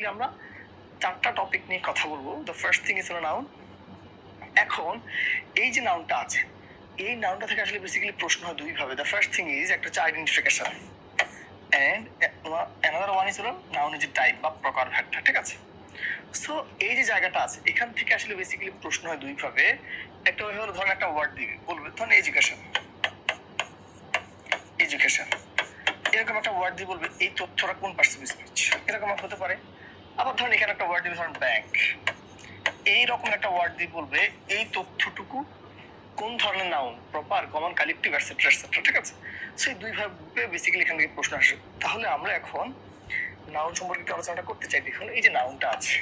আমরা চারটা টপিক নিয়ে কথা বলবো। The first thing is noun. এখন এই যে নাউনটা আছে, এই নাউনটা থেকে আসলে বেসিক্যালি প্রশ্ন হয় দুই ভাবে। দ্য ফার্স্ট থিং ইজ একটা হচ্ছে identification, and another one is হলো নাউন ইজ টাইপ বা প্রকার ভেদটা। ঠিক আছে, সো এই যে জায়গাটা আছে এখান থেকে আসলে বেসিক্যালি প্রশ্ন হয় দুই ভাবে। একটা হলো ধরেন একটা ওয়ার্ড দিবে, বলবে ধরেন এডুকেশন, এডুকেশন এরকম একটা ওয়ার্ড দিয়ে বলবে এই তথ্যটা কোন পার্সন স্পিচ, এরকম হতে পারে। আবার ধরেন এখানে একটা ওয়ার্ড দিবে ধরেন ব্যাংক, এইরকম একটা ওয়ার্ড দিয়ে বলবে এই তথ্যটুকু কোন ধরনের noun, proper, common, collective, etcetera etcetera. ঠিক আছে, সেই দুই ভাবে বেসিক্যালি এখান থেকে প্রশ্ন আসে। তাহলে আমরা এখন নাউন সম্পর্কে একটু আলোচনাটা করতে চাই। দেখুন এই যে নাউনটা আছে,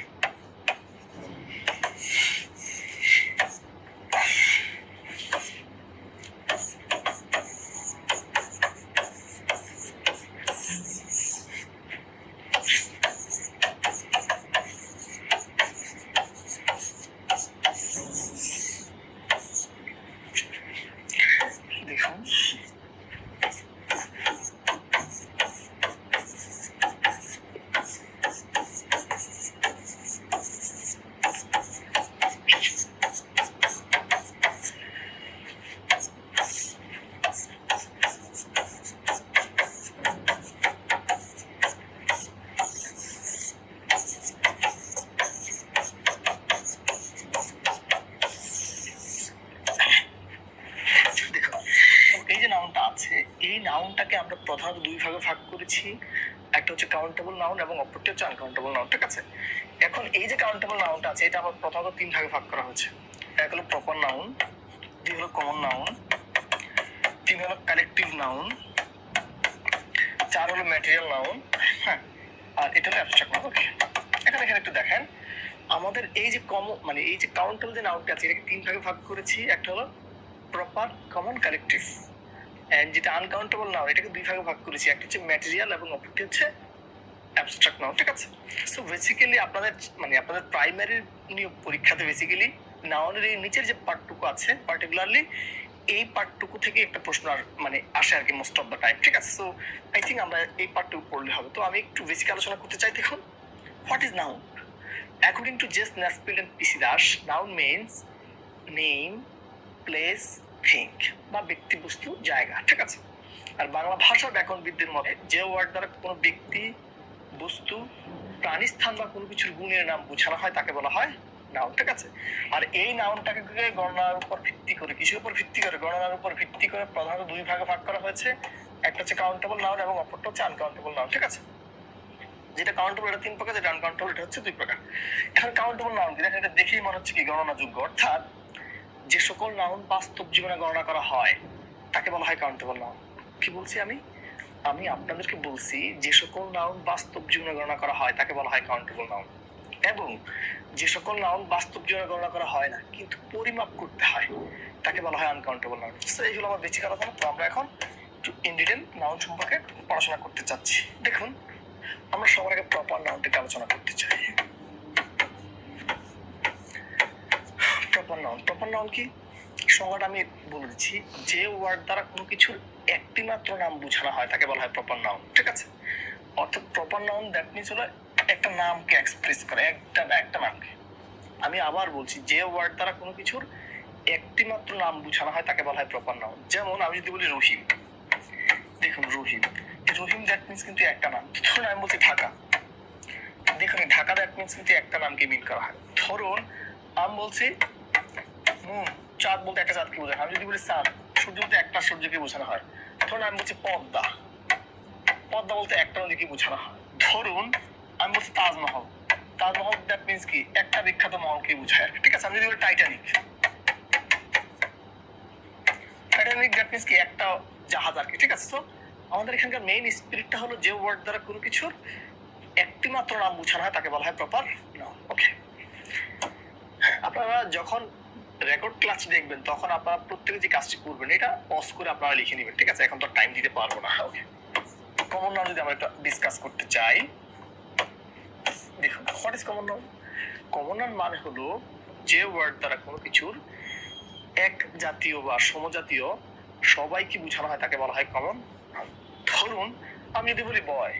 দেখুন এই যে নাউনটা আছে, এই নাউনটাকে আমরা প্রধানত দুই ভাগে ভাগ করেছি। একটা হচ্ছে কাউন্টেবল নাউন এবং অপরটি হচ্ছে আনকাউন্টেবল নাউন। ঠিক আছে, এখন এই যে কাউন্টেবল নাউনটা আছে এটা আবার প্রধানত তিন ভাগে ভাগ করা হয়েছে। এক হলো প্রপার নাউন, দুই হলো কমন নাউন, তিন হলো কালেকটিভ নাউন, চার হলো ম্যাটেরিয়াল নাউন, হ্যাঁ, আর এটা হলো অ্যাবস্ট্রাক্ট নাউন। ওকে, এখানে একটু দেখেন আমাদের এই যে মানে এই যে কাউন্টেবল যে নাউনটা আছে এটাকে তিন ভাগে ভাগ করেছি। একটা হলো প্রপার, কমন, কালেকটিভ। এন্ড যেটা আনকাউন্টেবল নাউন এটাকে দুই ভাগে ভাগ করেছি, একটা হচ্ছে ম্যাটেরিয়াল এবং অপরটি হচ্ছে অ্যাবস্ট্রাক্ট নাউন। ঠিক আছে, সো বেসিক্যালি আপনাদের প্রাইমারি পরীক্ষাতে বেসিক্যালি নাউনের এই নিচের যে পার্টটুকু আছে পার্টিকুলারলি এই পার্টটুকু থেকে একটা প্রশ্ন আসে আর কি মোস্ট অফ দ্য টাইম। ঠিক আছে, সো আই থিঙ্ক আমরা এই পার্টটুকু পড়লে হবে। তো আমি একটু বেসিক আলোচনা করতে চাই। দেখুন, what is noun? According to J C Nesfield and PC Das, noun means name, place, thing বা ব্যক্তি, বস্তু, জায়গা। ঠিক আছে, আর বাংলা ভাষা ব্যাকরণবিদদের মতে যে ওয়ার্ড দ্বারা কোনো ব্যক্তি, বস্তু, প্রাণী, স্থান বা কোনো কিছুর গুণের নাম বোঝানো হয় তাকে বলা হয় নাউন। ঠিক আছে, আর এই নাউনটাকে গণনার উপর ভিত্তি করে, কিসের উপর ভিত্তি করে? গণনার উপর ভিত্তি করে প্রধানত দুই ভাগে ভাগ করা হয়েছে। একটা হচ্ছে কাউন্টেবল নাউন এবং অপরটা হচ্ছে আনকাউন্টেবল নাউন। ঠিক আছে, যেটা কাউন্টেবল এটা তিন প্রকার, যেটা আনকাউন্টেবল এটা হচ্ছে দুই প্রকার। এখন কাউন্টেবল নাউন কি দেখেন, এটা দেখেই মনে হচ্ছে কি গণনাযোগ্য, অর্থাৎ যে সকল নাউন বাস্তব জীবনে গণনা করা হয় তাকে বলা হয় কাউন্টেবল নাউন। কি বলছি আমি আপনাদেরকে বলছি যে সকল নাউন বাস্তব জীবনে গণনা করা হয় তাকে বলা হয় কাউন্টেবল নাউন, এবং যে সকল নাউন বাস্তব জীবনে গণনা করা হয় না কিন্তু পরিমাপ করতে হয় তাকে বলা হয় আনকাউন্টেবল নাউন। সো এইগুলো আমার বেসিক আলোচনা। তো আমরা এখন একটু ইন ডিটেইল নাউন সম্পর্কে পড়াশোনা করতে চাচ্ছি। দেখুন, আমরা সবার আগে প্রপার নাউনটিকে আলোচনা করতে চাই। প্রপার নাউন, প্রপার নাউন কি সংজ্ঞাটা আমি বলে দিচ্ছি। যে ওয়ার্ড দ্বারা কোনো কিছুর একটি মাত্র নাম বোঝানো হয় তাকে বলা হয় প্রপার নাউন। ঠিক আছে, অর্থাৎ প্রপার নাউন দ্যাট মিনস হলো একটা নামকে এক্সপ্রেস করে, একটা নামকে। আমি আবার বলছি, যে ওয়ার্ড দ্বারা কোনো কিছুর একটি মাত্র নাম বোঝানো হয় তাকে বলা হয় প্রপার নাউন। যেমন আমি যদি বলি রহিম, দেখুন রহিম, রহিম দ্যাট মিনস কিন্তু একটা নাম। ধরুন আমি বলছি ঢাকা, দেখুন ঢাকা দ্যাট মিনস কিন্তু একটা নামকে মিন করা হয়। ধরুন আমি বলছি চাঁদ, বলতে একটা চাঁদকে বোঝানো হয়। আমি যদি বলি চাঁদ, সূর্য বলতে একটা সূর্যকে বোঝানো হয়। ধরুন আমি বলছি পদ্মা, পদ্মা বলতে একটা নদীকে বোঝানো হয়। ধরুন আমি বলছি তাজমহল, তাজমহল দ্যাট মিনস কি একটা বিখ্যাত মহলকে বোঝায়। ঠিক আছে, আমি যদি বলি টাইটানিক, টাইটানিক দ্যাট মিনস কি একটা জাহাজ আর কি। ঠিক আছে, তো আমাদের এখানকার মেইন স্পিরিটটা হলো যে ওয়ার্ড দ্বারা কোনো কিছুর একটি মাত্র নাম বোঝানো হয় তাকে বলা হয় প্রপার নাউন। ওকে, আপনারা যখন রেকর্ড ক্লাস দেখবেন তখন আপনারা প্রত্যেকে যে কাজটি করবেন এটা পজ করে আপনারা লিখে নেবেন। ঠিক আছে, এখন তো টাইম দিতে পারবো না। ওকে, কমন নাউন যদি আমরা একটা ডিসকাস করতে চাই, দেখুন what is common noun? Common noun মানে হলো যে ওয়ার্ড দ্বারা কোনো কিছুর এক জাতীয় বা সমজাতীয় সবাইকে বোঝানো হয় তাকে বলা হয় কমন নাউন। ধরুন আমি যদি বলি বয়,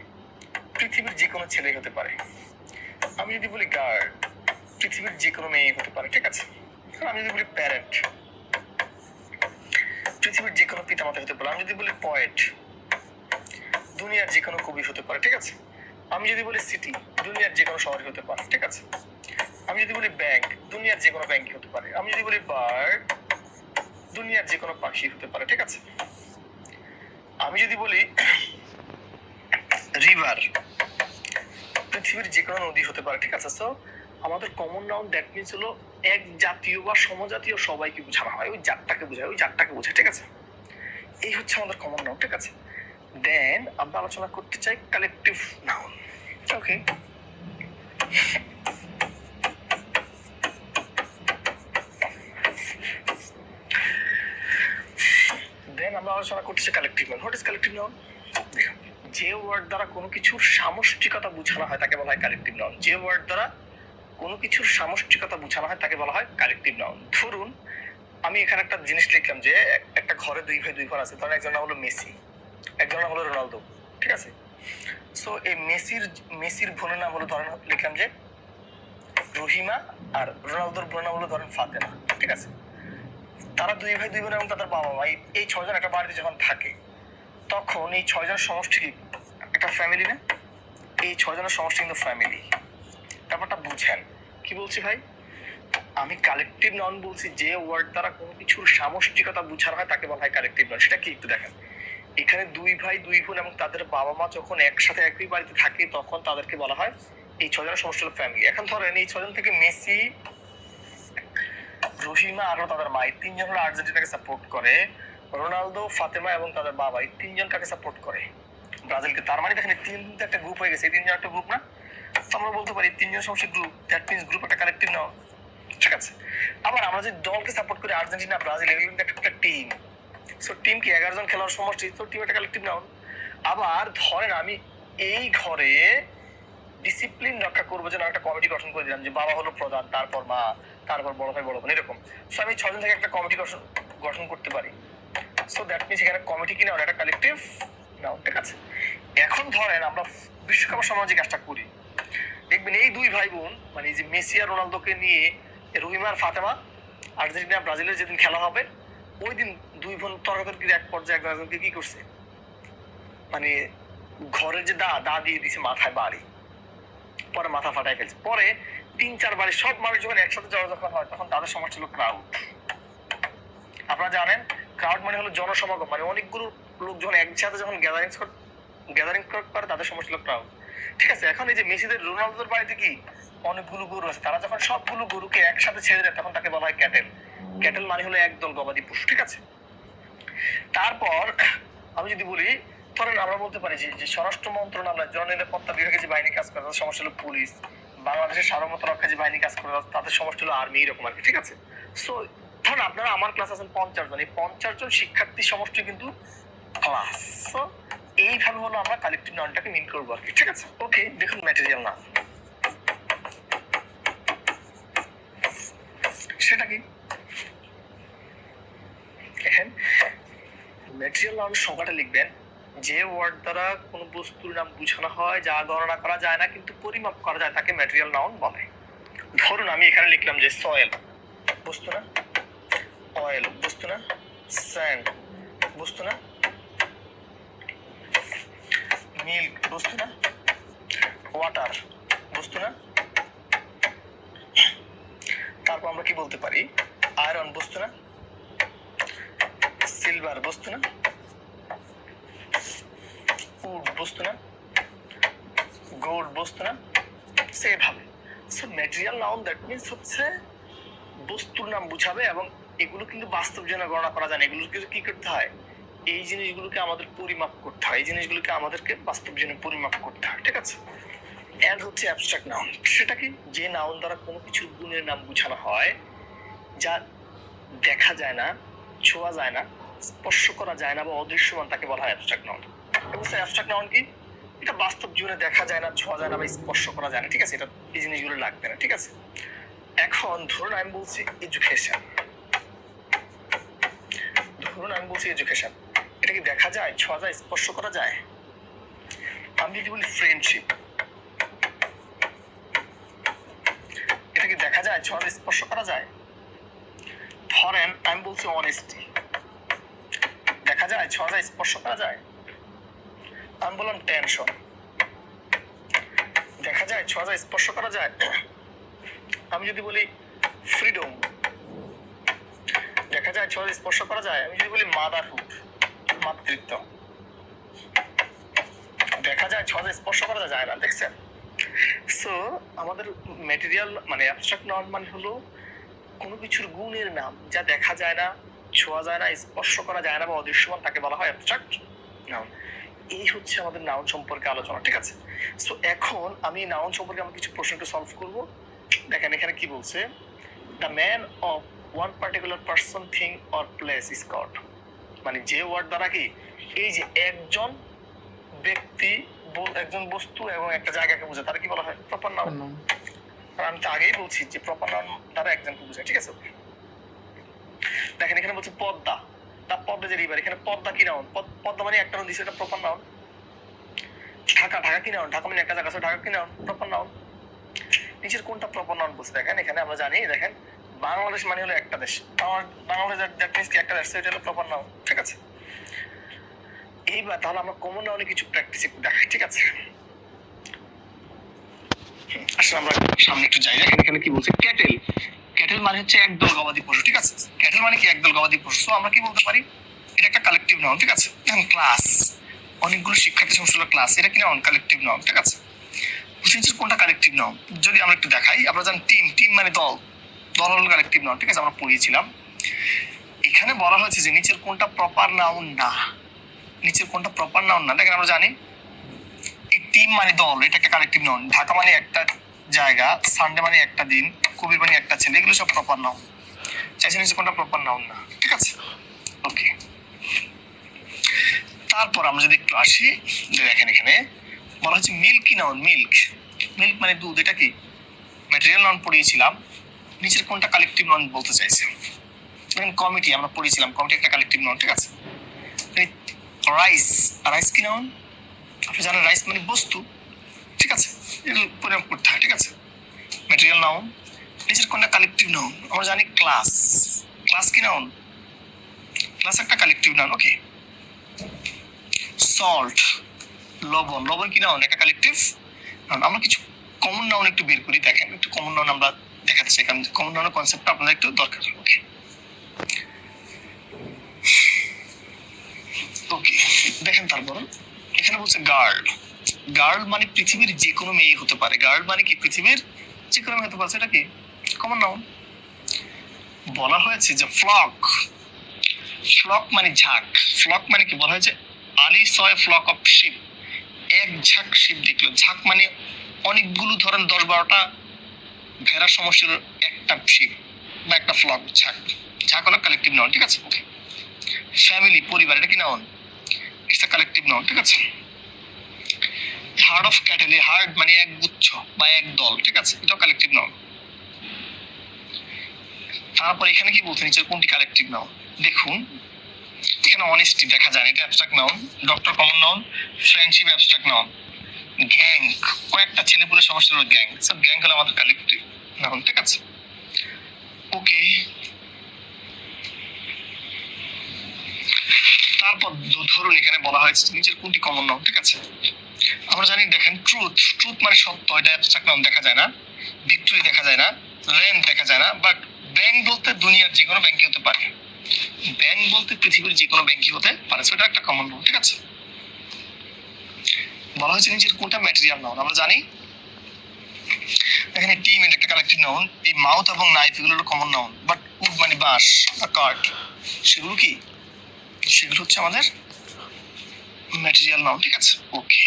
পৃথিবীর যে কোনো ছেলে হতে পারে। আমি যদি বলি গার্ড, পৃথিবীর যে কোনো মেয়ে হতে পারে, ঠিক আছে। আমি যদি বলি প্যারেন্ট, পৃথিবীর যে কোনো পিতা মাতা হতে পারে। আমি যদি বলি পয়েট, দুনিয়ার যে কোনো কবি হতে পারে, ঠিক আছে। আমি যদি বলি সিটি, দুনিয়ার যে কোনো শহর হতে পারে, ঠিক আছে। আমি যদি বলি ব্যাংক, দুনিয়ার যে কোনো ব্যাংকই হতে পারে। আমি যদি বলি বার্ড, দুনিয়ার যে কোনো পাখি হতে পারে, ঠিক আছে। আমি যদি বলি রিভার, পৃথিবীর যে কোনো নদী হতে পারে, ঠিক আছে। সো আমাদের কমন নাউন দ্যাট মিনস হলো এক জাতীয় বা সমজাতীয় সবাইকে বোঝানো হয়, ওই জাতটাকে বোঝায়, ওই জাতটাকে বোঝায়, ঠিক আছে। এই হচ্ছে আমাদের কমন নাউন, ঠিক আছে। দেন আমরা আলোচনা করতে চাই কালেকটিভ নাউন। ওকে, দেন আমরা আলোচনা করতে চাই collective noun. What is collective noun? যে ওয়ার্ড দ্বারা কোনো কিছুর সামষ্টিকতা বোঝানো হয় তাকে বলা হয় কালেকটিভ নাউন। যে ওয়ার্ড দ্বারা কোনো কিছুর সামষ্টিকতা বোঝানো হয় তাকে বলা হয় কালেকটিভ নাউন। ধরুন আমি এখানে একটা জিনিস লিখলাম যে একটা ঘরে দুই ভাই দুই বোন আছে। ধরেন একজন নাম হলো মেসি, একজন নাম হলো রোনালদো, ঠিক আছে। সো এই মেসির বোনের নাম হলো, ধরেন লিখলাম যে রহিমা, আর রোনালদোর বোনের নাম হলো ধরেন ফাতেমা, ঠিক আছে। তারা দুই ভাই দুই বোন এবং তাদের বাবা মা, এই ছয়জন একটা বাড়িতে যখন থাকে তখন এই ছয়জন সমষ্টি একটা ফ্যামিলি না? এই ছয়জনের সমষ্টি কিন্তু ফ্যামিলি। ব্যাপারটা বুঝেন কি বলছি ভাই? আমি কালেকটিভ নাউন বলছি যে ওয়ার্ড দ্বারা কোনো কিছুর সামষ্টিকতা বোঝানো হয় তাকে বলা হয় কালেকটিভ নাউন। সেটা কি একটু দেখেন। এখানে দুই ভাই দুই বোন এবং তাদের বাবা মা যখন একসাথে একই বাড়িতে থাকে তখন তাদেরকে বলা হয় এই ছয়জনের সমষ্টি হলো ফ্যামিলি। এখন ধরেন এই ছয়জন থেকে মেসি, রহিমা আর তাদের মা, এই তিনজন হলো আর্জেন্টিনাকে সাপোর্ট করে। রোনালদো, ফাতেমা এবং তাদের বাবা, এই তিনজন কাকে সাপোর্ট করে? ব্রাজিলকে। তার মানে দেখেন তিনজন একটা গ্রুপ হয়ে গেছে, এই তিনজন একটা গ্রুপ না? তো আমরা বলতে পারি তিনজন সমষ্টি গ্রুপ, দ্যাট মিন্স গ্রুপ একটা কালেকটিভ নাউন, ঠিক আছে। আবার আমরা যে দলকে সাপোর্ট করি, আর্জেন্টিনা, ব্রাজিল, এগুলো কিন্তু একটা টিম। সো টিম কি 11 জন খেলোয়াড় সমষ্টি, তো টিম একটা কালেকটিভ নাউন। আবার ধরেন আমি এই ঘরে ডিসিপ্লিন রক্ষা করবো যেন একটা কমিটি গঠন করে দিলাম যে বাবা হলো প্রধান, তারপর মা, তারপর বড় ভাই বড় বোন, এরকম। সো আমি 6 জন থেকে একটা কমিটি গঠন করতে পারি। সো দ্যাট মিন্স এখানে কমিটি কি নাউন, একটা কালেকটিভ নাউন, ঠিক আছে। এখন ধরেন আমরা বিশ্বকাপের সময় যে কাজটা করি, দেখবেন এই দুই ভাই বোন মানে এই যে মেসি আর রোনালদোকে নিয়ে রহিমা আর ফাতেমা, আর্জেন্টিনা ব্রাজিলের যেদিন খেলা হবে ওই দিন দুই বোন তর্কাতর্কির এক পর্যায়ে একজনকে কি করছে, মানে ঘরের যে দা দিয়ে দিছে মাথায় বাড়ি, পরে মাথা ফাটাই ফেলছে। পরে 3-4 বাড়ি সব মানুষ যখন একসাথে জড়ো যখন হয় তখন তাদের সমাজ ছিল ক্রাউড। আপনারা জানেন ক্রাউড মানে হলো জনসমাগম, মানে অনেকগুলো লোক যখন একসাথে যখন গ্যাদারিং করে তাদের সমাজ ছিল ক্রাউড, ঠিক আছে। এখন এই যে মেসিদের, রোনালদোর বাড়িতে কি অনেকগুলো গরু আছে, তারা যখন সবগুলো গরুকে একসাথে ছেড়ে দেয় তখন তাকে বলা হয় ক্যাটেল। ক্যাটেল মানে হলো একদল গবাদি পশু, ঠিক আছে। তারপর আমি যদি বলি, ধরেন আমরা বলতে পারি যে স্বরাষ্ট্র মন্ত্রণালয় জননিরাপত্তা বিভাগে যে বাহিনী কাজ করে তাদের সমস্যা হলো পুলিশ, বাংলাদেশের সার্বভৌমত্ব রক্ষা যে বাহিনী কাজ করে তাদের সমস্যা হলো আর্মি, এরকম আর কি, ঠিক আছে। সো ধরেন আপনারা আমার ক্লাস আছেন 50 জন, এই 50 জন শিক্ষার্থী সমষ্টি কিন্তু ক্লাস। সো এইভাবে হলো আমরা কালেকটিভ নাউনটাকে মিন করবো আর কি, ঠিক আছে। ওকে, দেখুন ম্যাটেরিয়াল নাউন সেটা কি দেখেন। ম্যাটেরিয়াল নাউন সংজ্ঞাটা লিখবেন, যে ওয়ার্ড দ্বারা কোনো বস্তুর নাম বোঝানো হয় যা গণনা করা যায় না কিন্তু পরিমাপ করা যায় তাকে ম্যাটেরিয়াল নাউন বলে। ধরুন আমি এখানে লিখলাম যে সয়েল বস্তু না, অয়েল বস্তু না, স্যান্ড বস্তু না, মিল্ক বস্তু না, ওয়াটার বস্তু না। তারপর আমরা কি বলতে পারি, আয়রন বস্তু না, সিলভার বস্তু না, উড বস্তু না, গোল্ড বস্তু না, সেভাবে। So material noun that means হচ্ছে বস্তুর নাম বুঝাবে এবং এগুলো কিন্তু বাস্তব জীবনে গণনা করা যায় না, এগুলোকে কি করতে হয়, এই জিনিসগুলোকে আমাদের পরিমাপ করতে হয়, এই জিনিসগুলোকে আমাদেরকে বাস্তব জীবনে পরিমাপ করতে হয়, ঠিক আছে। এন্ড হচ্ছে অ্যাবস্ট্রাক্ট নাউন, সেটা কি, যে নাউন দ্বারা কোনো কিছু গুণের নাম বোঝানো হয় যা দেখা যায় না, ছোঁয়া যায় না, স্পর্শ করা যায় না বা অদৃশ্যমান, তাকে বলা হয় অ্যাবস্ট্রাক্ট নাউন। এবং অ্যাবস্ট্রাক্ট নাউন কি, এটা বাস্তব জীবনে দেখা যায় না, ছোঁয়া যায় না বা স্পর্শ করা যায় না, ঠিক আছে, এটা এই জিনিসগুলো লাগবে না, ঠিক আছে। এখন ধরুন আমি বলছি এডুকেশন, ধরুন আমি বলছি এডুকেশন, এটা কি দেখা যায়, ছোঁয়া যায়, স্পর্শ করা যায়? আমি যদি বলি ফ্রেন্ডশিপ, যায়, ছোঁয়া যায়, স্পর্শ করা যায়। ধরেন আমি বলছি অনেস্টি, দেখা যায়, ছোঁয়া যায়, স্পর্শ করা যায়। আমি বললাম টেনশন, দেখা যায়, ছোঁয়া যায়, স্পর্শ করা যায়। আমি যদি বলি ফ্রিডম, দেখা যায়, ছোঁয়া যায়, স্পর্শ করা যায়। আমি যদি বলি মাদারহুড, মাতৃত্ব, দেখা যায়, ছোঁয়া যায়, স্পর্শ করা যায় না। দেখছেন? সো আমাদের ম্যাটেরিয়াল মানে অ্যাবস্ট্রাক্ট নাউন মানে হলো কোনো কিছুর গুণের নাম যা দেখা যায় না, ছোঁয়া যায় না, স্পর্শ করা যায় না বা অদৃশ্যমান, তাকে বলা হয় অ্যাবস্ট্রাক্ট নাউন। এই হচ্ছে আমাদের নাউন সম্পর্কে আলোচনা, ঠিক আছে? সো এখন আমি নাউন সম্পর্কে আমি কিছু প্রশ্ন একটু সলভ করব। দেখেন এখানে কি বলছে, the man of one particular person, thing or place is called, মানে যে ওয়ার্ড দ্বারা কি এই যে একজন ব্যক্তি, একজন বস্তু এবং একটা জায়গাকে বোঝায়, তারা কি বলা হয়? Proper noun. আমি তো আগেই বলছি যে প্রপার নাউন দ্বারা একজনকে বোঝায়, ঠিক আছে? দেখেন এখানে বলছে পদ্মা, দা পদ্মা যে রিভার, এখানে পদ্মা কি নাউন? পদ্মা মানে একটা নাউন দিছে, এটা প্রপার নাউন। ঢাকা, ঢাকা কি নাউন? ঢাকা মানে একটা জায়গা, ঢাকা কি নাউন? Proper noun. নিচের কোনটা প্রপার নাউন বলছে? দেখেন এখানে আমরা জানি, দেখেন বাংলাদেশ মানে হলো একটা দেশ, বাংলাদেশ দ্যাট মিন্স কি একটা দেশ, এটা হলো প্রপার নাউন, ঠিক আছে? এইবার তাহলে আমরা কমন নাউনে কিছু প্র্যাকটিস একটু দেখাই, ঠিক আছে? আসলে আমরা সামনে একটু যাই। দেখেন এখানে কি বলছে, ক্যাটেল, ক্যাটেল মানে হচ্ছে একদল গবাদি পশু, ঠিক আছে? ক্যাটেল মানে কি? একদল গবাদি পশু। সো আমরা কি বলতে পারি? এটা একটা কালেকটিভ নাউন, ঠিক আছে? দেখেন ক্লাস, অনেকগুলো শিক্ষার্থী সমষ্টি হলো ক্লাস, এটা কি নাউন? কালেকটিভ নাউন, ঠিক আছে? নিচের কোনটা কালেকটিভ নাউন যদি আমরা একটু দেখাই, আমরা জানি টিম, টিম মানে দল, দল হলো কালেকটিভ নাউন, ঠিক আছে? আমরা পড়িয়েছিলাম। এখানে বলা হয়েছে যে নিচের কোনটা প্রপার নাউন না, নিচের কোনটা প্রপার নাউন না। দেখেন আমরা জানি এই টিম মানে দল, এটা একটা কালেকটিভ নাউন। ঢাকা মানে একটা জায়গা, সানডে মানে একটা দিন, কবির মানে একটা ছেলে, এগুলো সব প্রপার নাউন। চাইছে নিচে কোনটা প্রপার নাউন না, ঠিক আছে? ওকে, তারপর আমরা যদি একটু আসি, দেখেন এখানে বলা হচ্ছে মিল্ক কি নাউন? মিল্ক, মিল্ক মানে দুধ, এটা কি ম্যাটেরিয়াল নাউন পড়িয়েছিলাম। নিচের কোনটা কালেকটিভ নাউন বলতে চাইছে? দেখেন কমিটি আমরা পড়িয়েছিলাম, কমিটি একটা কালেকটিভ নাউন, ঠিক আছে? রাইস, রাইস কি নাউন? আপনি জানেন রাইস মানে বস্তু, ঠিক আছে? এর পরিমাপ করতে হয়, ঠিক আছে? Material noun. নিচের কোনটা কালেকটিভ নাউন? আমরা জানি ক্লাস, ক্লাস কি নাউন? ক্লাস একটা কালেকটিভ নাউন। ওকে, সল্ট, লবণ, লবণ কি নাউন? একটা কালেকটিভ নাউন। আমরা কিছু কমন নাউন একটু বের করি, দেখেন একটু কমন নাউন আমরা দেখাতে চাই, কারণ কমন নাউনের কনসেপ্টটা আপনাদের একটু দরকার। ওকে ওকে, দেখেন তারপর এখানে বলছে গার্ল, গার্ল মানে পৃথিবীর যে কোনো মেয়ে হতে পারে। গার্ল মানে কি? পৃথিবীর যে কোনো মেয়ে হতে পারে, এটা কি কমন নাউন। বলা হয়েছে যে ফ্লক, ফ্লক মানে ঝাঁক, ফ্লক মানে কি? বলা হয়েছে আলী সয় ফ্লক অফ শিপ, এক ঝাঁক শিপ দেখলো। ঝাঁক মানে অনেকগুলো, ধরেন 10-12টা ভেড়া সমষ্টি হলো একটা শিপ বা একটা ফ্লক। ঝাঁক, ঝাঁক হলো কালেকটিভ নাউন, ঠিক আছে? ওকে, ফ্যামিলি পরিবার, এটা কি noun? It's a collective noun, ঠিক আছে? হার্ড অফ ক্যাটেল, হার্ড মানে এক গুচ্ছ বা এক দল, ঠিক আছে? এটাও কালেকটিভ নাউন। তারপর এখানে কি বলছে, নিচের কোনটি কালেকটিভ নাউন? দেখুন এখানে অনেস্টি দেখা যায়, এটা abstract noun. Doctor common noun. Friendship abstract noun. Gang, কয়েকটা ছেলে পুলে সমস্যা হলো গ্যাং, সব গ্যাং হলো আমাদের কালেকটিভ নাউন, ঠিক আছে? ওকে, তারপর ধরুন এখানে বলা হয়েছে নিচের কোনটি কমন নাউন, ঠিক আছে? আমরা জানি, দেখেন ট্রুথ, ট্রুথ মানে সত্য, এটা অ্যাবস্ট্রাক্ট নাউন, দেখা যায় না। ভিক্টরি দেখা যায় না, রেন্ট দেখা যায় না, বাট ব্যাংক বলতে দুনিয়ার যে কোনো ব্যাংকই হতে পারে, ব্যাংক বলতে পৃথিবীর যে কোনো ব্যাংকই হতে পারে, সেটা একটা কমন নাউন, ঠিক আছে? বলা হয়েছে নিচের কোনটা ম্যাটেরিয়াল নাউন? আমরা জানি এখানে টিম, এটা একটা কালেকটিভ নাউন। এই মাউথ এবং নাইফ এগুলো হলো কমন নাউন, বাট উড মানে বাঁশ বা কাঠ, সেগুলো কি? সেগুলো হচ্ছে আমাদের ম্যাটেরিয়াল নাউন, ঠিক আছে? ওকে,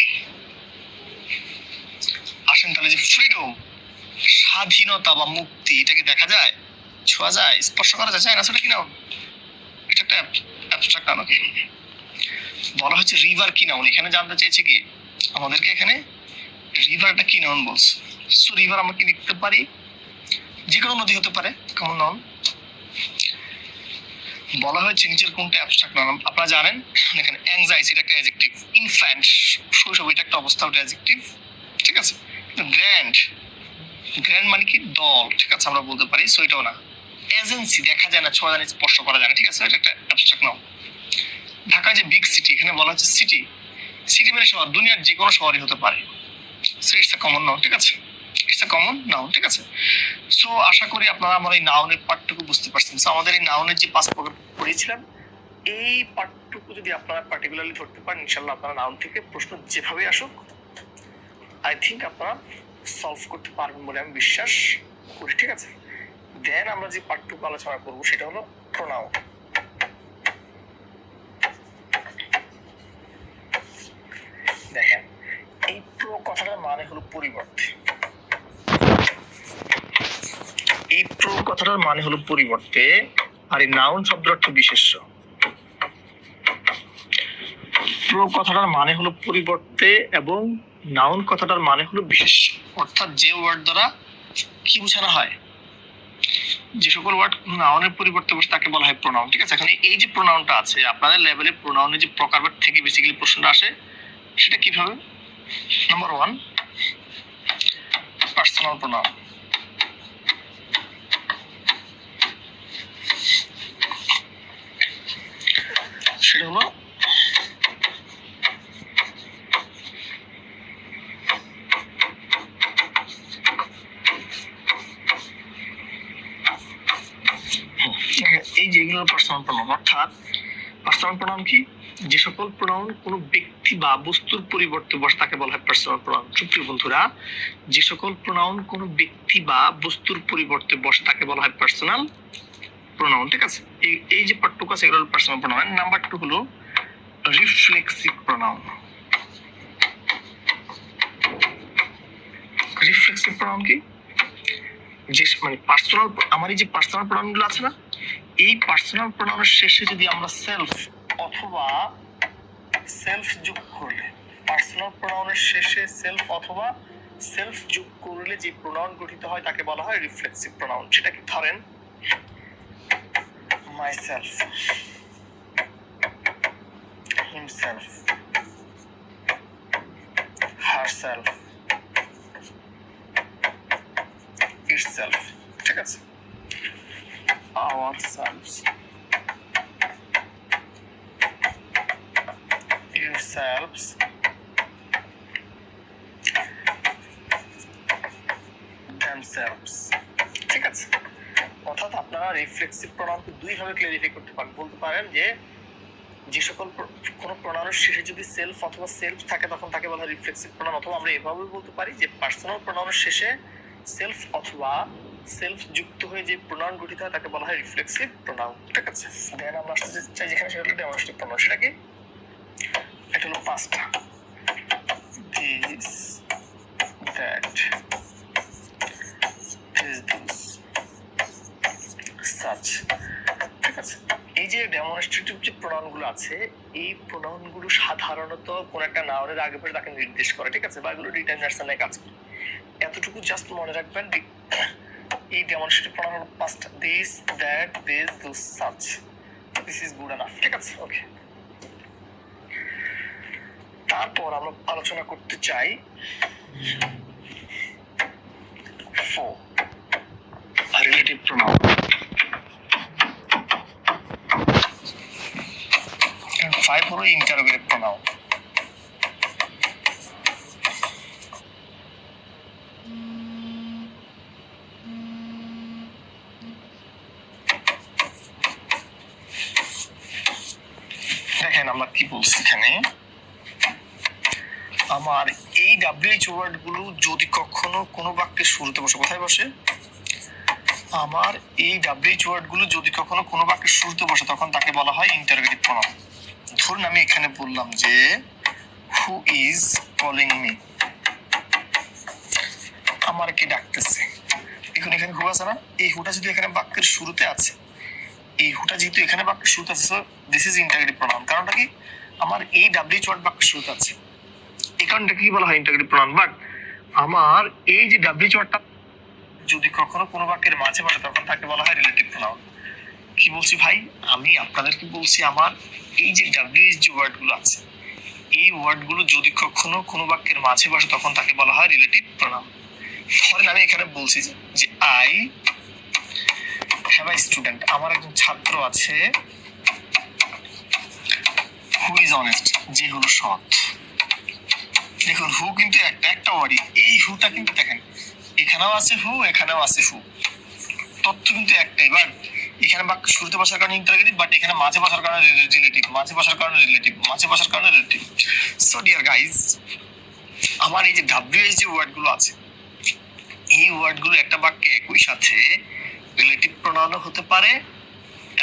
আসেন তাহলে যে ফ্রিডম, স্বাধীনতা বা মুক্তি, এটা কি দেখা যায়, ছোঁয়া যায়, স্পর্শ করা যায় না? সেটা কি নাউন? এটা একটা অ্যাবস্ট্রাক্ট নাউন। ওকে, বলা হচ্ছে রিভার কি নাউন? এখানে জানতে চেয়েছে কি আমাদেরকে, এখানে রিভারটা কি নাউন বলছে। সো রিভার আমরা কি লিখতে পারি? যে কোনো নদী হতে পারে, কমন নাউন। বলা হয়েছে নিচের কোনটা অ্যাবস্ট্রাক্ট নাউন? আপনারা জানেন, দেখেন অ্যাংজাইটি, এটা একটা অ্যাডজেক্টিভ। ইনফ্যান্ট, শৈশব, এটা একটা অবস্থা, ওটা অ্যাডজেক্টিভ, ঠিক আছে? গ্র্যান্ড, গ্র্যান্ড মানে কি দল, ঠিক আছে, আমরা বলতে পারি। সো এটাও না। এজেন্সি দেখা যায় না, ছোঁয়া জানি, স্পর্শ করা যায় না, ঠিক আছে, এটা একটা অ্যাবস্ট্রাক্ট নাউন। ঢাকা যে বিগ সিটি, এখানে বলা হচ্ছে সিটি। সিটি মানে শহর, দুনিয়ার যে কোনো শহরই হতে পারে। So it's a common noun, ঠিক আছে, ইটস এ কমন নাউন, ঠিক আছে। সো আশা করি আপনারা আমার এই নাউনের পার্টটুকু বুঝতে পারছেন। সো আমাদের এই নাউনের যে 5 প্রকার পড়িয়েছিলাম, এই পার্টটুকু যদি আপনারা পার্টিকুলারলি ধরতে পারেন, ইনশাআল্লাহ আপনারা নাউন থেকে প্রশ্ন যেভাবে আসুক আই থিঙ্ক আপনারা সলভ করতে পারবেন বলে আমি বিশ্বাস করি, ঠিক আছে। দেন আমরা যে পার্টটুকু আলোচনা করব সেটা হলো প্রোনাউন। দেখেন, এই প্রো কথাটার মানে হলো পরিবর্তে। এই প্রো কথাটার মানে হলো পরিবর্তে, আর এই নাউন শব্দের অর্থ বিশেষ্য। প্রো কথাটার মানে হলো পরিবর্তে এবং নাউন কথাটার মানে হলো বিশেষ্য। অর্থাৎ যে ওয়ার্ড দ্বারা কি বোঝানো হয়, যে সকল ওয়ার্ড নাউনের পরিবর্তে বসে তাকে বলা হয় প্রোনাউন, ঠিক আছে। এখন এই যে প্রোনাউনটা আছে আপনাদের লেভেলে, প্রোনাউনের যে প্রকারভেদ থেকে বেসিক্যালি প্রশ্নটা আসে, সেটা কিভাবে? Number 1, personal pronoun. সেটা হলো এই যেগুলো পার্সোনাল প্রোনাউন। অর্থাৎ পার্সোনাল প্রোনাউন কি? যে সকল প্রোনাউন কোনো ব্যক্তি বা বস্তুর পরিবর্তে বসে তাকে বলা হয় পার্সোনাল প্রোনাউন। প্রিয় বন্ধুরা, যে সকল প্রোনাউন কোনো ব্যক্তি বা বস্তুর পরিবর্তে বসে তাকে বলা হয় পার্সোনাল প্রোনাউন, ঠিক আছে। এই যে পার্টটুকু আছে এগুলো হলো পার্সোনাল প্রোনাউন। নাম্বার 2 হলো রিফ্লেক্সিভ প্রোনাউন। রিফ্লেক্সিভ প্রোনাউন কি? যে মানে পার্সোনাল, আমার এই যে পার্সোনাল প্রোনাউনগুলো আছে না, এই পার্সোনাল প্রোনাউনের শেষে যদি আমরা সেলফ অথবা সেলফ যোগ করলে, পার্সোনাল প্রোনাউনের শেষে সেলফ অথবা সেলফ যোগ করলে যে প্রোনাউন গঠিত হয় তাকে বলা হয় রিফ্লেক্সিভ প্রোনাউন। সেটা কি? ধরেন মাইসেলফ, হিমসেলফ, হারসেলফ, ইটসেলফ, ঠিক আছে, ourselves, yourselves, themselves, ঠিক আছে। অর্থাৎ আপনারা রিফ্লেক্সিভ প্রোনাউনকে দুই ভাবে ক্লারিফাই করতে পারেন। বলতে পারেন যে সকল কোনো প্রোনাউনের শেষে যদি সেলফ অথবা সেলফ থাকে তখন তাকে বলা হয় রিফ্লেক্সিভ প্রোনাউন। অথবা আমরা এভাবে বলতে পারি যে পার্সোনাল প্রোনাউনের শেষে সেলফ অথবা সেলফ যুক্ত হয়ে যে প্রোনাউন গঠিত হয় তাকে বলা হয় রিফ্লেক্সিভ প্রোনাউন, ঠিক আছে। দেন আমরা আসতে চাই যেখানে, সেটা হলো ডেমনস্ট্রেটিভ প্রোনাউন। সেটা কি? এটা হলো 5টা, this, that, this, this, such, ঠিক আছে। এই যে ডেমনস্ট্রেটিভ যে প্রোনাউনগুলো আছে, এই প্রোনাউনগুলো সাধারণত কোন একটা নাউনের আগে পরে তাকে নির্দেশ করে, ঠিক আছে, বা এগুলো ডিটারমিনেশনে কাজ করে। এতটুকু জাস্ট মনে রাখবেন। এই ডেমনস্ট্রেটিভ প্রোনাউন হলো 5টা, this, that, this, this, such. This is good enough, ঠিক আছে, ওকে। তারপর আমরা আলোচনা করতে চাই 4 রিলেটিভ প্রোনাউন। 5 হলো ইন্টারোগেটিভ প্রোনাউন। দেখেন আমরা কি বলছি এখানে, আমার এই WH ওয়ার্ড গুলো যদি কখনো কোনো বাক্যের শুরুতে বসে, কোথায় বসে? আমার এই WH ওয়ার্ড গুলো যদি কখনো কোনো বাক্যের শুরুতে বসে তখন তাকে বলা হয় ইন্টারোগেটিভ প্রোনাউন। ধরুন আমি এখানে বললাম যে হু ইজ কলিং মি, আমার কে ডাকতেছে। এখন এখানে হু আছে না, এই হুটা যদি এখানে বাক্যের শুরুতে আছে, এই হুটা যেহেতু এখানে বাক্যের শুরুতে আছে, so this is interrogative pronoun. কারণটা কি? আমার এই WH ওয়ার্ড বাক্যের শুরুতে আছে, এই কারণটা কি বলা হয় ইন্টারোগেটিভ প্রোনাউন। বাট আমার এই যে WH ওয়ার্ডটা যদি কখনো কোনো বাক্যের মাঝে বসে তখন তাকে বলা হয় রিলেটিভ প্রোনাউন। কি বলছি ভাই? আমি আপনাদেরকে বলছি আমার এই যে WH যে ওয়ার্ড গুলো আছে, এই ওয়ার্ড গুলো যদি কখনো কোনো বাক্যের মাঝে বসে তখন তাকে বলা হয় রিলেটিভ প্রোনাউন। ধরেন আমি এখানে বলছি যে আই হ্যাভ আ স্টুডেন্ট, আমার একজন ছাত্র আছে, হু ইজ অনেস্ট, যে হলো সৎ। দেখুন হু কিন্তু একটা ওয়ার্ডই, এই হুটা কিন্তু দেখেন এখানেও আছে হু, এখানেও আছে হু, তথ্য কিন্তু একটাই, বাট এখানে বাক্য শুরুতে বসার কারণে ইন্টারোগেটিভ, বাট এখানে মাঝে বসার কারণে রিলেটিভ, মাঝে বসার কারণে রিলেটিভ, মাঝে বসার কারণে রিলেটিভ। সো ডিয়ার গাইজ, আমার এই যে ডাব্লিউএইচ যে ওয়ার্ডগুলো আছে, এই ওয়ার্ডগুলো একটা বাক্যে একই সাথে রিলেটিভ প্রোনাউনও হতে পারে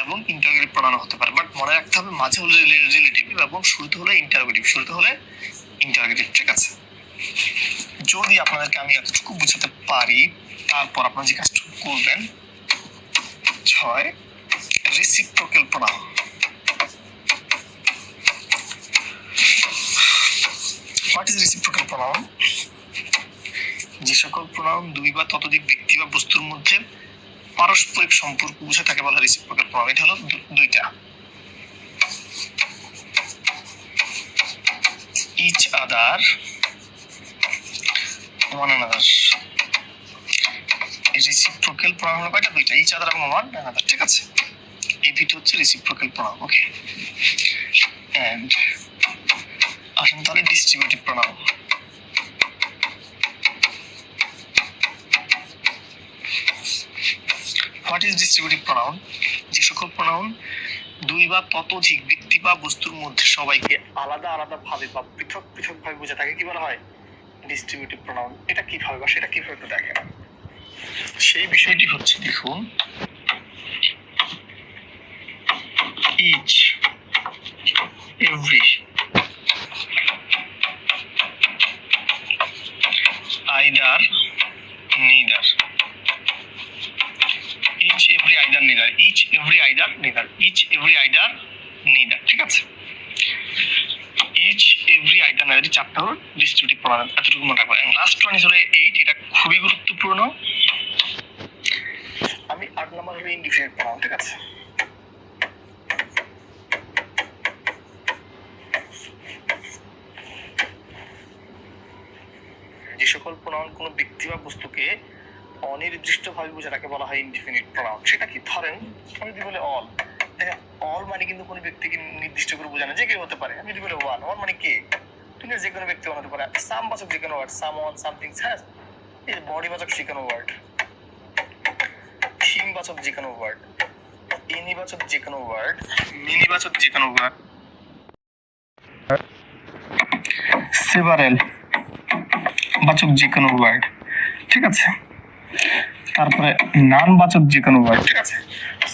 এবং ইন্টারোগেটিভ প্রোনাউন হতে পারে, বাট মনে রাখতে হবে মাঝে হলে রিলেটিভ এবং শুরুতে হলে ইন্টারোগেটিভ, শুরুতে হলে ইন্টারোগেটিভ। ঠিক আছে, যদি আপনাদেরকে আমি এতটুকু বুঝাতে পারি, তারপর আপনারা যে কাজটুকু করবেন, 6 reciprocal pronoun. What is reciprocal pronoun? যে সকল প্রোনাউন দুই বা ততোধিক ব্যক্তি বা বস্তুর মধ্যে পারস্পরিক সম্পর্ক বুঝে তাকে বলা রেসিপ্রোকাল প্রোনাউন। এটা হলো দুইটা, each other, one another. Reciprocal pronoun হলো কয়টা? দুইটা, ইচ আদার এবং ওয়ান অ্যানাদার। ঠিক আছে, এই দুটো হচ্ছে রেসিপ্রোকাল প্রোনাউন। ওকে, এন্ড আসেন তাহলে distributive pronoun. What is distributive pronoun? যে সকল প্রোনাউন দুই বা ততোধিক ব্যক্তি বা বস্তুর মধ্যে সবাইকে আলাদা আলাদা ভাবে বা পৃথক পৃথক ভাবে বোঝা, তাকে কি বলা হয়? Distributive pronoun. এটা কিভাবে বা সেটা কিভাবে একটু দেখেন। সেই বিষয়টি হচ্ছে, দেখুন, each, every, either, neither, each every either neither, each every either neither, each every either neither. ঠিক আছে, ইচ এভরি আইদার নেইদার, এই চারটা হলো ডিস্ট্রিবিউটিভ প্রোনাউন। এতটুকু মনে রাখবেন। লাস্ট ওয়ান ইজ হলো 8, এটা খুবই গুরুত্বপূর্ণ। আমি 8 নাম্বার হলো ইনডিফিনিট প্রোনাউন। ঠিক আছে, যে সকল প্রোনাউন কোনো ব্যক্তি বা বস্তুকে অনির্দিষ্টভাবে বোঝা তাকে বলা হয় ইনডিফিনিট প্রোনাউন। সেটা কি? ধরেন আমি যদি বলি অল, দেখেন অল মানে কিন্তু কোনো ব্যক্তিকে নির্দিষ্ট করে বোঝানো, যে কেউ হতে পারে। আমি যদি বলি ওয়ান, ওয়ান মানে কে? তুমি যে কোনো ব্যক্তি হতে পারে। সাম বাচক যে কোনো ওয়ার্ড, সাম ওয়ান, সামথিং, হ্যাঁ, এই বডি বাচক যে কোনো ওয়ার্ড, থিম বাচক যে কোনো ওয়ার্ড, এনি বাচক যে কোনো ওয়ার্ড, মিনি বাচক যে কোনো ওয়ার্ড, সেভারেল বাচক যে কোনো ওয়ার্ড। ঠিক আছে, তারপরে নাম বাচক যে কোনো ওয়ার্ড। ঠিক আছে,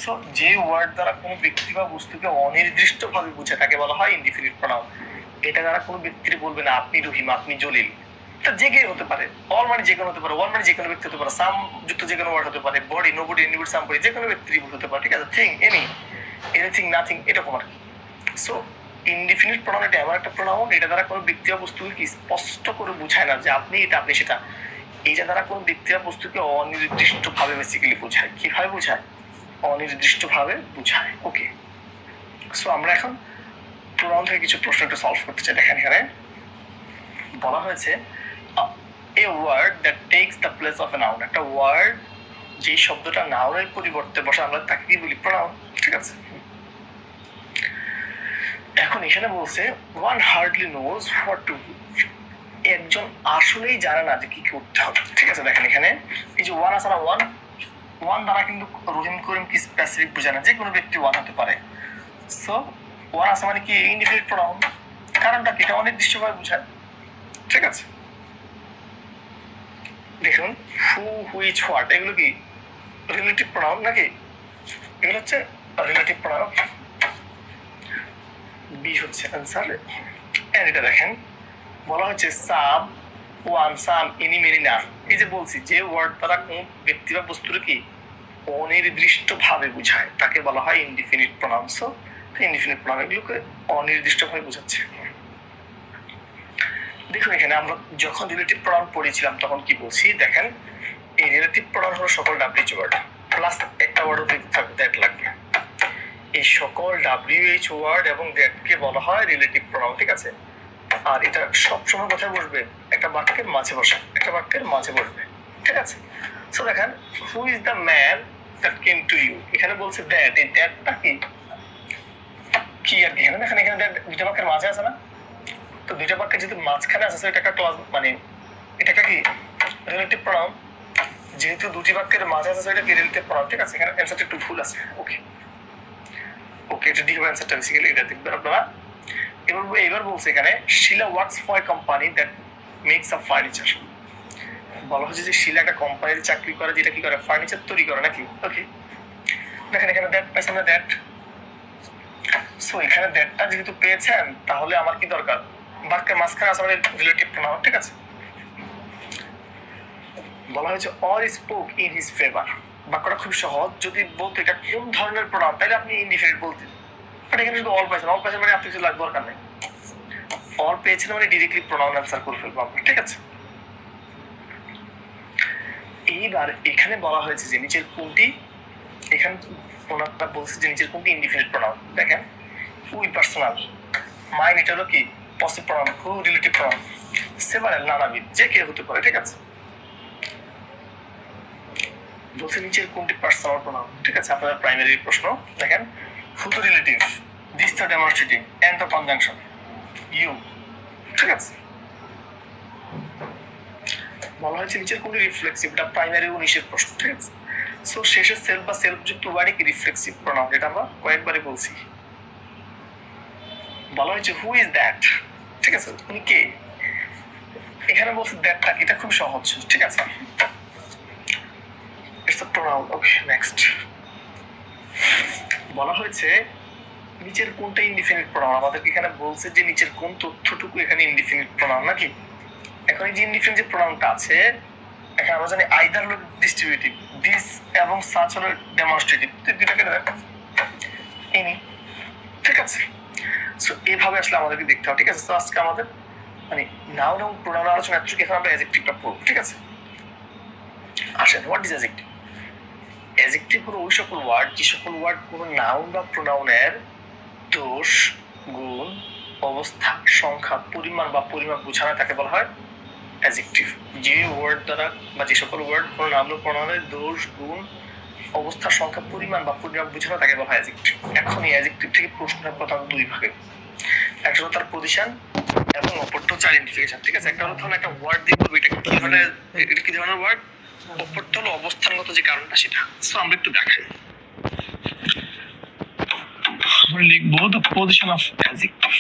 সো যে ওয়ার্ড দ্বারা কোনো ব্যক্তি বা বস্তুকে অনির্দিষ্টভাবে বোঝে তাকে বলা হয় ইনডিফিনিট প্রোনাউন। এটা দ্বারা কোনো ব্যক্তির বলবে না আপনি রহিম, আপনি জলিল, এটা যে কেউ হতে পারে। অল মানে যে কোনো হতে পারে, ওয়ান মানে যে কোনো ব্যক্তি হতে পারে, সাম যুক্ত যে কোনো ওয়ার্ড হতে পারে, বডি, নোবডি, এনিবডি, সাম বডি, যে কোনো ব্যক্তির হতে পারে। ঠিক আছে, থিং, এনি, এনিথিং, নাথিং, এরকম আর কি। সো ইনডিফিনিট প্রোনাউন এটা এমন একটা প্রোনাউন, এটা দ্বারা কোনো ব্যক্তি বা বস্তুকে কি স্পষ্ট করে বোঝায় না যে আপনি এটা, আপনি সেটা। এইটা দ্বারা কোনো ব্যক্তি বা বস্তুকে অনির্দিষ্টভাবে বেসিক্যালি বোঝায়। কিভাবে বোঝায়? অনির্দিষ্টভাবে বোঝায়। ওকে, সো আমরা এখন প্রোনাউন থেকে কিছু প্রশ্ন একটু সলভ করতে চাই। দেখেন এখানে বলা হয়েছে a word that takes the place of a noun. একটা ওয়ার্ড যে শব্দটা নাউনের পরিবর্তে বসে, আমরা তাকে কি বলি? প্রোনাউন। ঠিক আছে, এখন এখানে বলছে one hardly knows what to do. একজন আসলেই জানে না যে কি করতে হবে। ঠিক আছে, দেখেন এখানে এই যে ওয়ান আছে না, ওয়ান, ওয়ান দ্বারা কিন্তু রহিম করিম কি স্পেসিফিক বোঝায় না, যে কোনো ব্যক্তি ওয়ান হতে পারে। সো ওয়ান আছে মানে কি? Indefinite pronoun. কারণটা কি? এটা অনির্দিষ্টভাবে বোঝায়। ঠিক আছে, দেখুন হু, হুইচ, হোয়াট, এগুলো কি রিলেটিভ প্রোনাউন নাকি? এগুলো হচ্ছে রিলেটিভ প্রোনাউন। বি হচ্ছে অ্যান্সার। এন্ড এটা দেখেন বলা হচ্ছে সাম, ওয়ান, সাম, এনি, মেনি, নান। এই যে বলছি যে ওয়ার্ড দ্বারা কোন ব্যক্তি বা বস্তুর কি অনির্দিষ্টভাবে বোঝায় তাকে বলা হয় indefinite pronoun. So indefinite pronoun এগুলোকে অনির্দিষ্টভাবে বোঝাচ্ছে। দেখুন এখানে আমরা যখন রিলেটিভ প্রোনাউন পড়েছিলাম তখন কি বলছি, দেখেন এই রিলেটিভ প্রোনাউন হলো সকল ডাব্লিউএইচ ওয়ার্ড প্লাস একটা ওয়ার্ডও দিতে থাকবে, দ্যাট লাগবে। এই সকল ডাব্লিউএইচ ওয়ার্ড এবং দ্যাটকে বলা হয় রিলেটিভ প্রোনাউন। ঠিক আছে, আর এটা সবসময় কোথায় বসবে? একটা বাক্যের মাঝে বসে, একটা বাক্যের মাঝে বসবে। ঠিক আছে। সো দেখেন who is the man that came to you, এখানে বলছে দ্যাট, এই দ্যাটটা কি আর কি, এখানে দেখেন এখানে দুইটা বাক্যের মাঝে আছে না, তো দুইটা বাক্যের যদি মাঝখানে আছে এটা একটা ক্লজ, মানে এটা একটা কি রিলেটিভ প্রনাউন, যেহেতু দুটি বাক্যের মাঝে আছে এটা কি রিলেটিভ প্রনাউন, ঠিক আছে। এখানে অ্যানসারটা একটু ভুল আছে, ওকে ওকে, এটা ঠিক হবে অ্যানসারটা, বেসিক্যালি এটা দেখবেন আপনারা। এবার বলছে এখানে Sheila works for company that makes up furniture, বলা হচ্ছে যে শিলা একটা কোম্পানির চাকরি করে যেটা কি করে ফার্নিচার তৈরি করে নাকি, ওকে। দেখেন এখানে দ্যাট পাইছেন না, দ্যাট। সো এখানে দ্যাটটা যেহেতু পেয়েছেন তাহলে আমার কি দরকার, বাক্যের মাঝখানে আছে আমাদের রিলেটিভ প্রনাউন, ঠিক আছে। বলা হয়েছে all spoke in his favour, বাক্যটা খুব সহজ, যদি বলতে এটা কোন ধরনের প্রনাউন তাহলে আপনি ইনডিফিনিট বলতেন, বাট এখানে শুধু অল পাইছেন, অল পাইছেন মানে আপনি কিছু লাগবে দরকার নেই, অল পেয়েছেন মানে ডিরেক্টলি প্রনাউন অ্যান্সার করে ফেলবো আমরা, ঠিক আছে। এইবার এখানে বলা হয়েছে যে নিচের কোনটি, এখানে ওনারা বলছে যে নিচের কোনটি ইনডিফিনিট প্রনাউন, দেখেন উই পার্সোনাল, মাইন এটা হলো কি পসিভ প্রনাউন, হু রিলেটিভ প্রনাউন, সেভারাল নানাবিধ, যে কে হতে পারে, ঠিক আছে। বলছে নিচের কোনটি পার্সোনাল প্রনাউন, ঠিক আছে। আপনাদের প্রাইমারি প্রশ্ন দেখেন হু তো রিলেটিভ, দিস তো ডেমনস্ট্রেটিভ, এন্ড তো কনজাংশন, ইউ, ঠিক আছে। বলা হয়েছে নিচের কোনটি রিফ্লেক্সিভ, এটা প্রাইমারি 19 এর প্রশ্ন, ঠিক আছে। সো শেষে সেলফ বা সেলফ যুক্ত ওয়ার্ডে কি রিফ্লেক্সিভ প্রনাউন, এটা আমরা কয়েকবারই বলছি। বলা হয়েছে হু ইজ দ্যাট, ঠিক আছে, উনি কে, এখানে বলছে দ্যাটটা, এটা খুব সহজ, ঠিক আছে, it's a pronoun, okay next. বলা হয়েছে নিচের কোনটা ইনডিফিনিট প্রনাউন, আমাদের এখানে বলছে যে নিচের কোন তথ্যটুকু এখানে ইনডিফিনিট প্রনাউন নাকি। এখন এই যে ইনডিফিনিট যে প্রনাউনটা আছে এখানে আমরা জানি আইদার হলো ডিস্ট্রিবিউটিভ, দিস এবং সাচ হলো ডেমনস্ট্রেটিভ, দুইটাকে ইনি, ঠিক আছে। সো এইভাবে আসলে আমাদেরকে দেখতে হবে, ঠিক আছে। তো আজকে আমাদের মানে নাউন এবং প্রোনাউন আলোচনা এতটুকু, এখন আমরা অ্যাডজেক্টিভটা পড়ব, ঠিক আছে। আসেন, হোয়াট ইজ অ্যাডজেক্টিভ? অ্যাডজেক্টিভ হলো ওই সকল ওয়ার্ড যে সকল ওয়ার্ড কোনো নাউন বা প্রোনাউনের দোষ, গুণ, অবস্থা, সংখ্যা, পরিমাণ বা পরিমাপ বোঝানো তাকে বলা হয় অ্যাডজেক্টিভ। যে ওয়ার্ড দ্বারা বা যে সকল ওয়ার্ড কোনো নাউন বা প্রোনাউনের দোষ, গুণ, অবস্থা, সংখ্যা, পরিমাণ বা পরিমাপ বোঝানো তাকে বলা হয় অ্যাডজেক্টিভ। এখন এই অ্যাডজেক্টিভ থেকে প্রশ্নের প্রধান দুই ভাগে, একটা হলো তার পজিশন এবং অপরটা হচ্ছে আইডেন্টিফিকেশন, ঠিক আছে। একটা হলো ধরুন একটা ওয়ার্ড দিয়ে বলবো এটা কি ধরনের ওয়ার্ড, অপরটা হলো অবস্থানগত যে কারণটা সেটা। সো আমরা একটু দেখাই, আমরা লিখবো দ্য পজিশন অফ অ্যাডজেক্টিভ।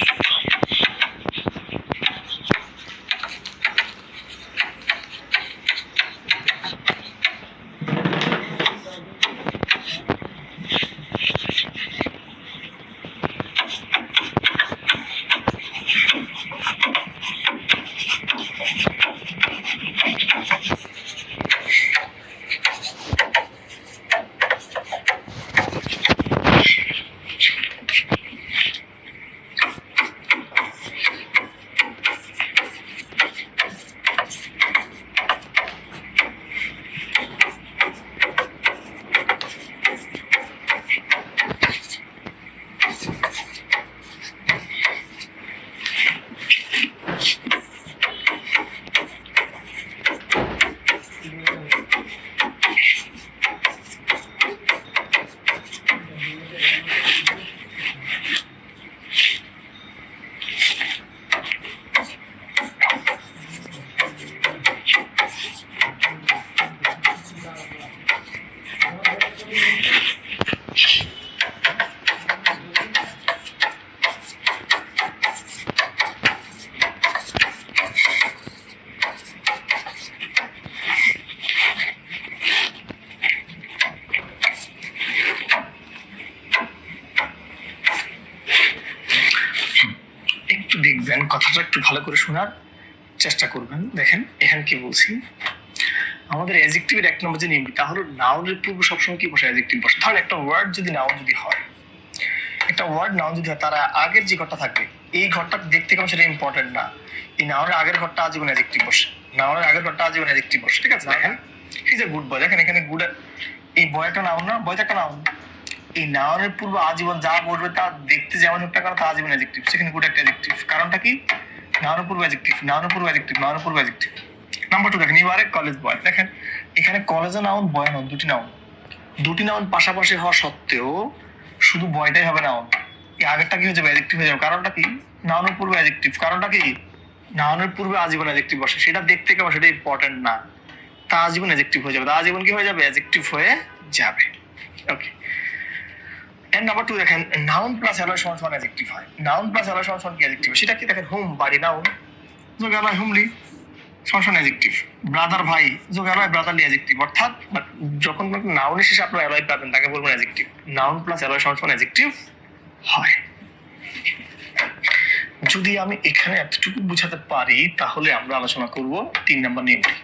দেখবেন কথাটা একটু ভালো করে শোনার চেষ্টা করবেন। দেখেন এখানে কি বলছি, আমাদের অ্যাডজেক্টিভের এক নম্বর যে নিয়ম তা হলো নাউনের পূর্বে সবসময় কি বসে, অ্যাডজেক্টিভ বসে। ধরেন একটা ওয়ার্ড যদি নাউন যদি হয়, একটা ওয়ার্ড নাউন যদি হয়, তার আগের যে ঘরটা থাকবে এই ঘরটা দেখতে কেমন সেটা ইম্পর্টেন্ট না, এই নাউনের আগের ঘরটা আজীবন অ্যাডজেক্টিভ বসে, নাউনের আগের ঘরটা আজীবন অ্যাডজেক্টিভ বসে, ঠিক আছে। দেখেন ইজ এ গুড বয়, দেখেন এখানে গুড, এই বয়টা নাউন না, বয়টা একটা নাউন, এই নাউনের পূর্বে আজীবন যা বলবে তা দেখতে যেমন একটা কারণ তা আজীবন অ্যাডজেক্টিভ, সেখানে গুড একটা অ্যাডজেক্টিভ। কারণটা কি, নাউনের পূর্বে অ্যাডজেক্টিভ, নাউনের পূর্বে অ্যাডজেক্টিভ, নাউনের পূর্বে অ্যাডজেক্টিভ। নাম্বার 2 দেখেন ইউ আর এ কলেজ বয়, দেখেন এখানে কলেজে নাউন বয় নাউন দুটি নাউন পাশাপাশি হওয়া সত্ত্বেও শুধু বয়টাই হবে নাউন, এই আগেরটা কি হয়ে যাবে অ্যাডজেক্টিভ হয়ে যাবে। কারণটা কি? নাউনের পূর্বে অ্যাডজেক্টিভ। কারণটা কি? নাউনের পূর্বে আজীবন অ্যাডজেক্টিভ বসে, সেটা দেখতে কেমন সেটা ইম্পর্টেন্ট না। তা আজীবন অ্যাডজেক্টিভ হয়ে যাবে, তা আজীবন কি হয়ে যাবে? অ্যাডজেক্টিভ হয়ে যাবে। ওকে, এন্ড নাম্বার 2 দেখেন, নাউন প্লাস অ্যালয় সমান সমান অ্যাডজেক্টিভ হয়। নাউন প্লাস অ্যালয় সমান সমান কি অ্যাডজেক্টিভ? সেটা কি? দেখেন, হোম বাড়ি নাউন, যোগ অ্যালয় হোমলি সমান সমান অ্যাডজেক্টিভ। ব্রাদার ভাই, যোগ অ্যালয় ব্রাদারলি অ্যাডজেক্টিভ। অর্থাৎ যখন নাউনের শেষে আপনারা অ্যালয় পাবেন তাকে বলবেন অ্যাডজেক্টিভ। নাউন প্লাস অ্যালয় সমান সমান অ্যাডজেক্টিভ হয়। যদি আমি এখানে এতটুকু বুঝাতে পারি তাহলে আমরা আলোচনা করব 3 নম্বর নিয়মটি।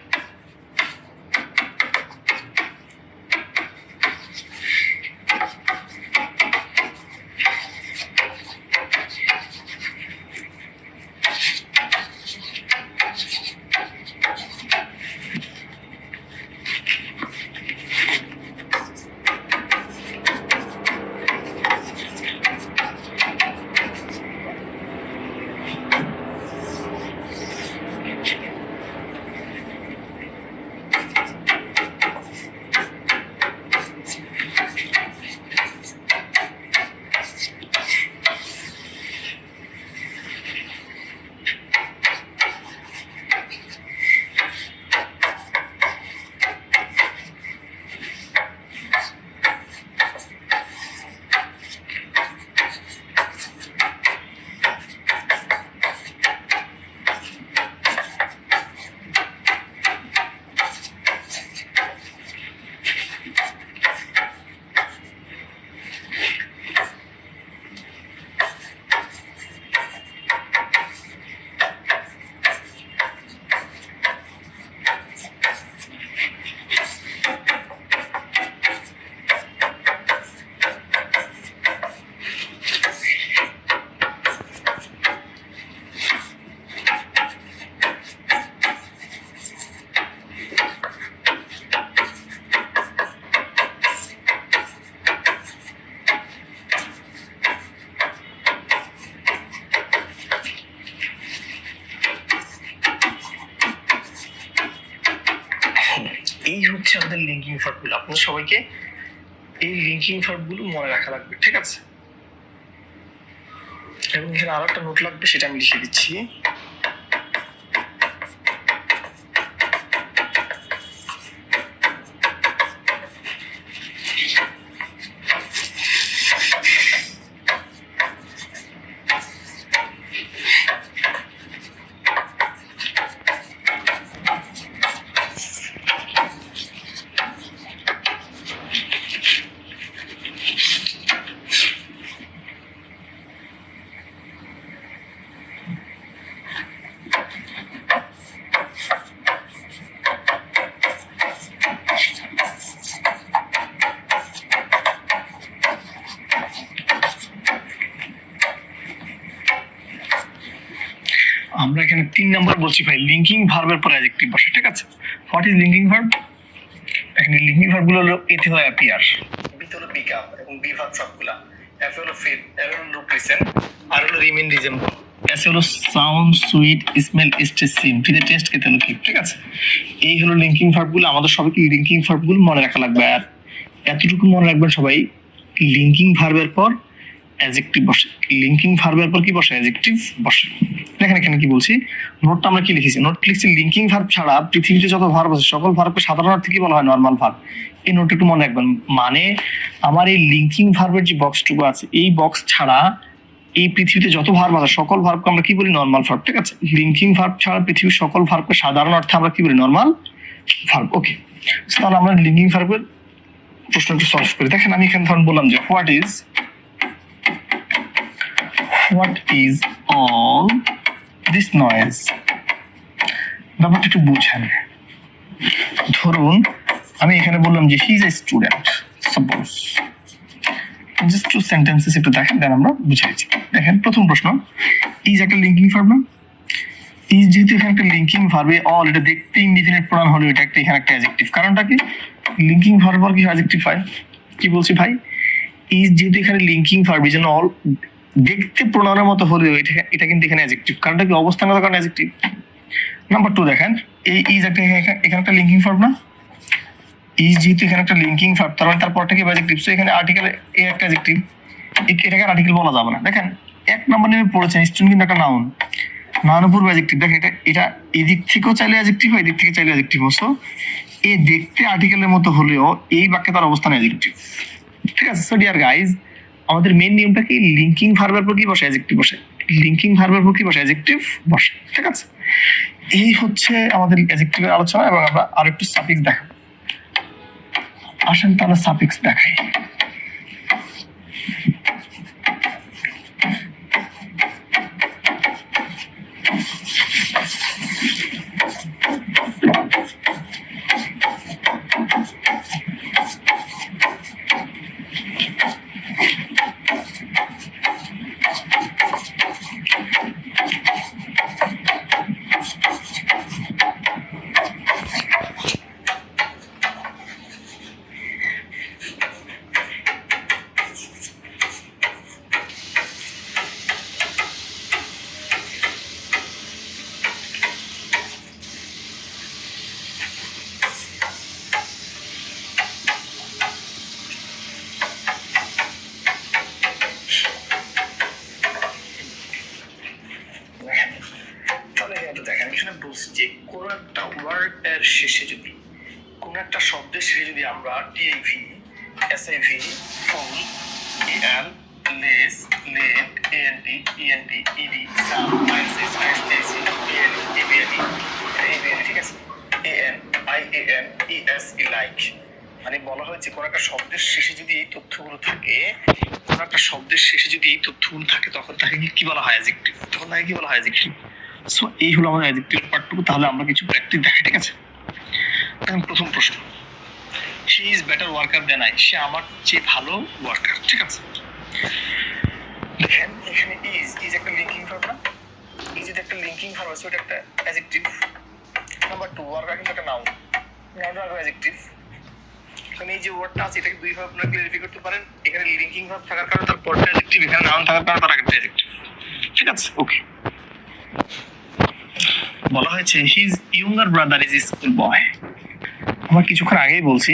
এই হচ্ছে আমাদের লিঙ্কিং ভার্বগুলো। আপনাদের সবাইকে এই লিঙ্কিং ভার্বগুলো মনে রাখা লাগবে, ঠিক আছে? এবং এখানে আরো একটা নোট লাগবে, সেটা আমি লিখে দিচ্ছি। আমরা এখানে 3 নাম্বার বলছি ভাই, লিঙ্কিং ভার্বের পর অ্যাডজেক্টিভ বসে, ঠিক আছে? What is linking verb? এখানে লিঙ্কিং ভার্ব গুলো হলো এতে হলো অ্যাপিয়ার, বিতে হলো পিক আপ এবং বি ভার্ব সবগুলা। এফ হলো ফিল, এল হলো লুক লিসেন, আর হলো রিমেইন রিজেম্বল, এস হলো সাউন্ড সুইট স্মেল টেস্ট সিম, টিতে টেস্ট খেতে হলো ঠিক, ঠিক আছে? এই হলো লিঙ্কিং ভার্ব গুলো। আমাদের সবাইকে লিঙ্কিং ভার্ব গুলো মনে রাখা লাগবে। আর এতটুকু মনে রাখবেন সবাই, লিঙ্কিং ভার্বের পর অ্যাডজেক্টিভ বসে। লিঙ্কিং ভার্বের পর কি বসে? অ্যাডজেক্টিভ বসে। দেখেন এখানে কি বলছি, নোটটা আমরা কি লিখেছি? নোট লিখছি লিঙ্কিং ভার্ব ছাড়া পৃথিবীতে যত ভার্ব আছে সকল ভার্বকে সাধারণ অর্থে কি বলা হয়? Normal verb. এই নোটটা একটু মনে রাখবেন। মানে আমার এই লিঙ্কিং ভার্বের যে বক্সটুকু আছে, এই বক্স ছাড়া এই পৃথিবীতে যত ভার্ব আছে সকল ভার্বকে আমরা কি বলি? নরমাল ভার্ব, ঠিক আছে? লিঙ্কিং ভার্ব ছাড়া পৃথিবীর সকল ভার্বকে সাধারণ অর্থে আমরা কি বলি? Normal verb. ওকে, তাহলে আমরা লিঙ্কিং ভার্বের প্রশ্নটি সলভ করি। দেখেন আমি এখানে ধরুন বললাম যে what is all this noise? ব্যাপারটা একটু বুঝেন। ধরুন আমি এখানে বললাম যে he is a student, suppose. Just 2 sentences একটু দেখেন, দেন আমরা বুঝাইছি। দেখেন প্রথম প্রশ্ন, ইজ একটা লিঙ্কিং ভার্ব না? ইজ যেহেতু এখানে একটা লিঙ্কিং ভার্ব, অল এটা দেখতে ইনডিফিনিট প্রোনাউন হলো, এটা একটা এখানে একটা অ্যাডজেক্টিভ। কারণটা কি? লিঙ্কিং ভার্ব আর কি অ্যাডজেক্টিভ হয়। কি বলছি ভাই? ইজ যেহেতু এখানে লিঙ্কিং ভার্ব, এই জন্য অল দেখতে প্রোনাউনের মতো হলেও এটা কিন্তু এখানে অ্যাডজেক্টিভ। কারণটা কি? অবস্থানগত কারণে অ্যাডজেক্টিভ। নাম্বার 2 দেখেন, এই ইজ একটা এখানে একটা লিঙ্কিং ভার্ব না? ইজ যেহেতু এখানে একটা লিঙ্কিং ভার্ব, তার পরটা কি অ্যাডজেক্টিভ, সো এখানে আর্টিকেল এ একটা অ্যাডজেক্টিভ, এটাকে আর্টিকেল বলা যাবে না। দেখেন 1 নম্বর নেমে পড়েছেন স্টুডেন্ট কিন্তু একটা নাউন, নাউন পূর্ব অ্যাডজেক্টিভ। দেখেন এটা এদিক থেকেও চাইলে অ্যাডজেক্টিভ হয়, এদিক থেকে চাইলে অ্যাডজেক্টিভ। সো এ দেখতে আর্টিকেলের মতো হলেও এই বাক্যে তার অবস্থান অ্যাডজেক্টিভ, ঠিক আছে। সো ডিয়ার গাইজ, আমাদের মেইন নিয়মটা কি, লিঙ্কিং ভার্বের পর কি বসে, অ্যাডজেক্টিভ বসে, লিঙ্কিং ভার্বের পর কি বসে, অ্যাডজেক্টিভ বসে, ঠিক আছে। এই হচ্ছে আমাদের অ্যাডজেক্টিভের আলোচনা, এবং আমরা আরেকটু সাফিক্স দেখাবো। আসেন তাহলে সাফিক্স দেখাই। যে কোন একটা ওয়ার্ড এর শেষে যদি, কোন একটা শব্দের শেষে যদি আমরা টিভি, এসআইভি, ফুল, এল, লেস, লেট, এএনটি, ইএনটি, ইডি, সাম, আইএসএস, আইএসএসি, বিএল, এবিএল, এবিএল, ঠিক আছে, এএন, আইএএন, ইএস, লাইক। মানে বলা হয়েছে কোন একটা শব্দের শেষে যদি এই তথ্যগুলো থাকে, কোন একটা শব্দের শেষে যদি এই তথ্যগুলো থাকে, তখন তাকে কি বলা হয়, অ্যাডজেক্টিভ। তখন তাকে কি বলা হয়, অ্যাডজেক্টিভ। সো এই হলো আমাদের অ্যাডজেক্টিভের পার্টটুকু। তাহলে আমরা কিছু প্র্যাকটিস দেখাই, ঠিক আছে। এখন প্রথম প্রশ্ন, she is better worker than I, সে আমার চেয়ে ভালো ওয়ার্কার, ঠিক আছে। দেখেন এখানে ইজ একটা লিঙ্কিং ভার্ব না, ইজ একটা লিঙ্কিং ভার্ব আছে, ওটা একটা অ্যাডজেক্টিভ। নাম্বার 2, ওয়ার্কার কিন্তু একটা নাউন, নাউন আর অ্যাডজেক্টিভ। এখানে এই যে ওয়ার্ডটা আছে, এটাকে দুই ভাবে আপনারা ক্লিয়ারিফাই করতে পারেন। এখানে লিঙ্কিং ভার্ব থাকার কারণে তার পরটা অ্যাডজেক্টিভ, এখানে নাউন থাকার কারণে তার একটা অ্যাডজেক্টিভ, ঠিক আছে। ওকে, বলা হয়েছে his younger brother is school boy. আমরা কিছুক্ষণ আগেই বলছি,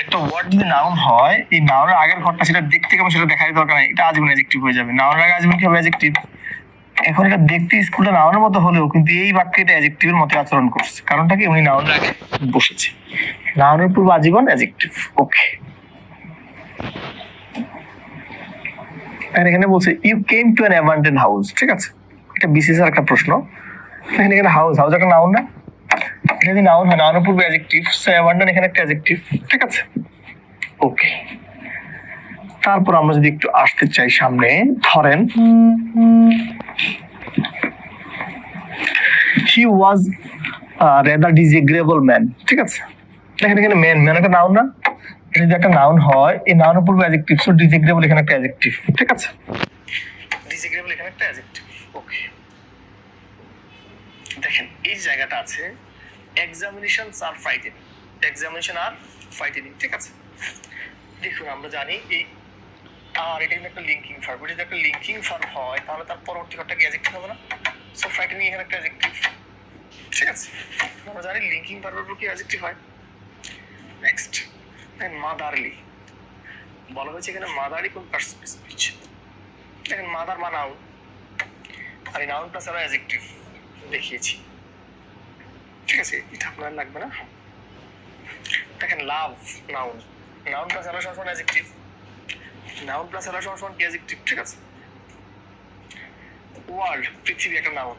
একটা ওয়ার্ড যদি নাউন হয়, এই নাউনের আগের ঘরটা সেটা দেখতে কেমন সেটা দেখার দরকার নাই, এটা আজীবন অ্যাডজেক্টিভ হয়ে যাবে। নাউনের আগে আজীবন কি হবে, অ্যাডজেক্টিভ। এখন এটা দেখতে স্কুলটা নাউনের মতো হলেও কিন্তু এই বাক্যে এটা অ্যাডজেক্টিভের মতো আচরণ করছে, কারণটা কি, উনি নাউনের আগে বসেছে, নাউনের পূর্ব আজীবন অ্যাডজেক্টিভ। ওকে, এখানে বলছে you came to an abundant house, ঠিক আছে। এটা বিসিএস এর একটা প্রশ্ন। এখানে হাউস, হাউস একটা নাউন না, এটা যদি নাউন হয়, নাউনের পূর্বে অ্যাডজেক্টিভ, সো অ্যাবান্ডেন্ট এখানে একটা অ্যাডজেক্টিভ, ঠিক আছে। ওকে, তারপর আমরা যদি একটু আসতে চাই সামনে, ধরেন হি ওয়াজ রেদার ডিসএগ্রেবল ম্যান, ঠিক আছে। দেখেন এখানে ম্যান, ম্যান একটা নাউন না, এটা যদি একটা নাউন হয়, এই নাউনের পূর্বে অ্যাডজেক্টিভ, সো ডিসএগ্রেবল এখানে একটা অ্যাডজেক্টিভ, ঠিক আছে। ডিসএগ্রেবল এখানে একটা অ্যাডজেক্টিভ। ওকে, দেখেন এই জায়গাটা আছে এক্সামিনেশনস আর ফ্রাইটেনিং, এক্সামিনেশন আর ফ্রাইটেনিং, ঠিক আছে। দেখুন আমরা জানি এই আর এটা কিন্তু একটা লিঙ্কিং ভার্ব, যদি একটা লিঙ্কিং ভার্ব হয় তাহলে তার পরবর্তী ঘরটা কি অ্যাডজেক্টিভ হবে না, সো ফ্রাইটেনিং এখানে একটা অ্যাডজেক্টিভ, ঠিক আছে। আমরা জানি লিঙ্কিং ভার্বের উপর কি অ্যাডজেক্টিভ হয়। নেক্সট, দেন মাদারলি, বলা হয়েছে এখানে মাদারলি কোন পার্সন স্পিচ। দেখেন মাদার মা নাউন, আর এই নাউন প্লাস আর অ্যাডজেক্টিভ দেখিয়েছি, ঠিক আছে, এটা আপনার লাগবে না। দেখেন লাভ নাউন, নাউন প্লাস আর সমান অ্যাডজেক্টিভ, নাউন প্লাস আর সমান কি অ্যাডজেক্টিভ, ঠিক আছে। ওয়ার্ল্ড পৃথিবী একটা নাউন,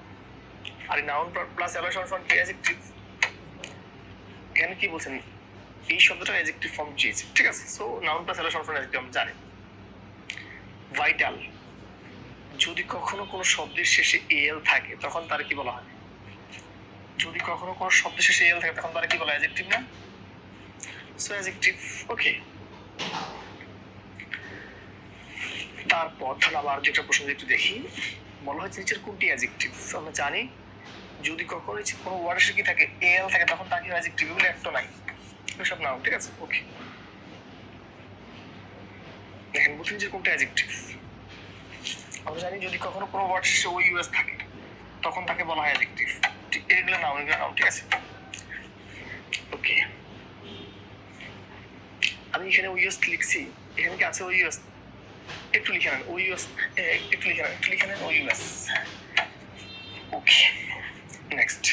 আর নাউন প্লাস আর সমান কি অ্যাডজেক্টিভ। এখানে কি বলছেন, এই শব্দটা অ্যাডজেক্টিভ ফর্ম চেয়েছে, ঠিক আছে। সো নাউন প্লাস আর সমান অ্যাডজেক্টিভ আমরা জানি। ভাইটাল, যদি কখনো কোনো শব্দের শেষে এল থাকে তখন তার কি বলা হয়, যদি কখনো কোনো শব্দের শেষে এল থাকে তখন তার কি বলা হয়, অ্যাডজেক্টিভ না, সো অ্যাডজেক্টিভ। ওকে, তারপর তাহলে আবার যেটা প্রশ্ন একটু দেখি, বলা হয়েছে নিচের কোনটি অ্যাডজেক্টিভ। আমরা জানি যদি কখনো কোনো ওয়ার্ডের শেষে কি থাকে, এল থাকে, তখন তার কি অ্যাডজেক্টিভ, এগুলো একটা নাই, সব নাউন, ঠিক আছে। ওকে, দেখেন বলছি নিচের কোনটা অ্যাডজেক্টিভ। আমরা জানি যদি কখনো কোনো ওয়ার্ড শেষে ও ইউএস থাকে তখন তাকে বলা হয় অ্যাডজেক্টিভ, ঠিক, এগুলো নাউন, এগুলো নাউন, ঠিক আছে। ওকে, এখানে ওইএস লিখছি, এখানে কি আছে ওইএস? একটু লিখে নেন ওইএস, একটু লিখে নেন ওইএস। ওকে, নেক্সট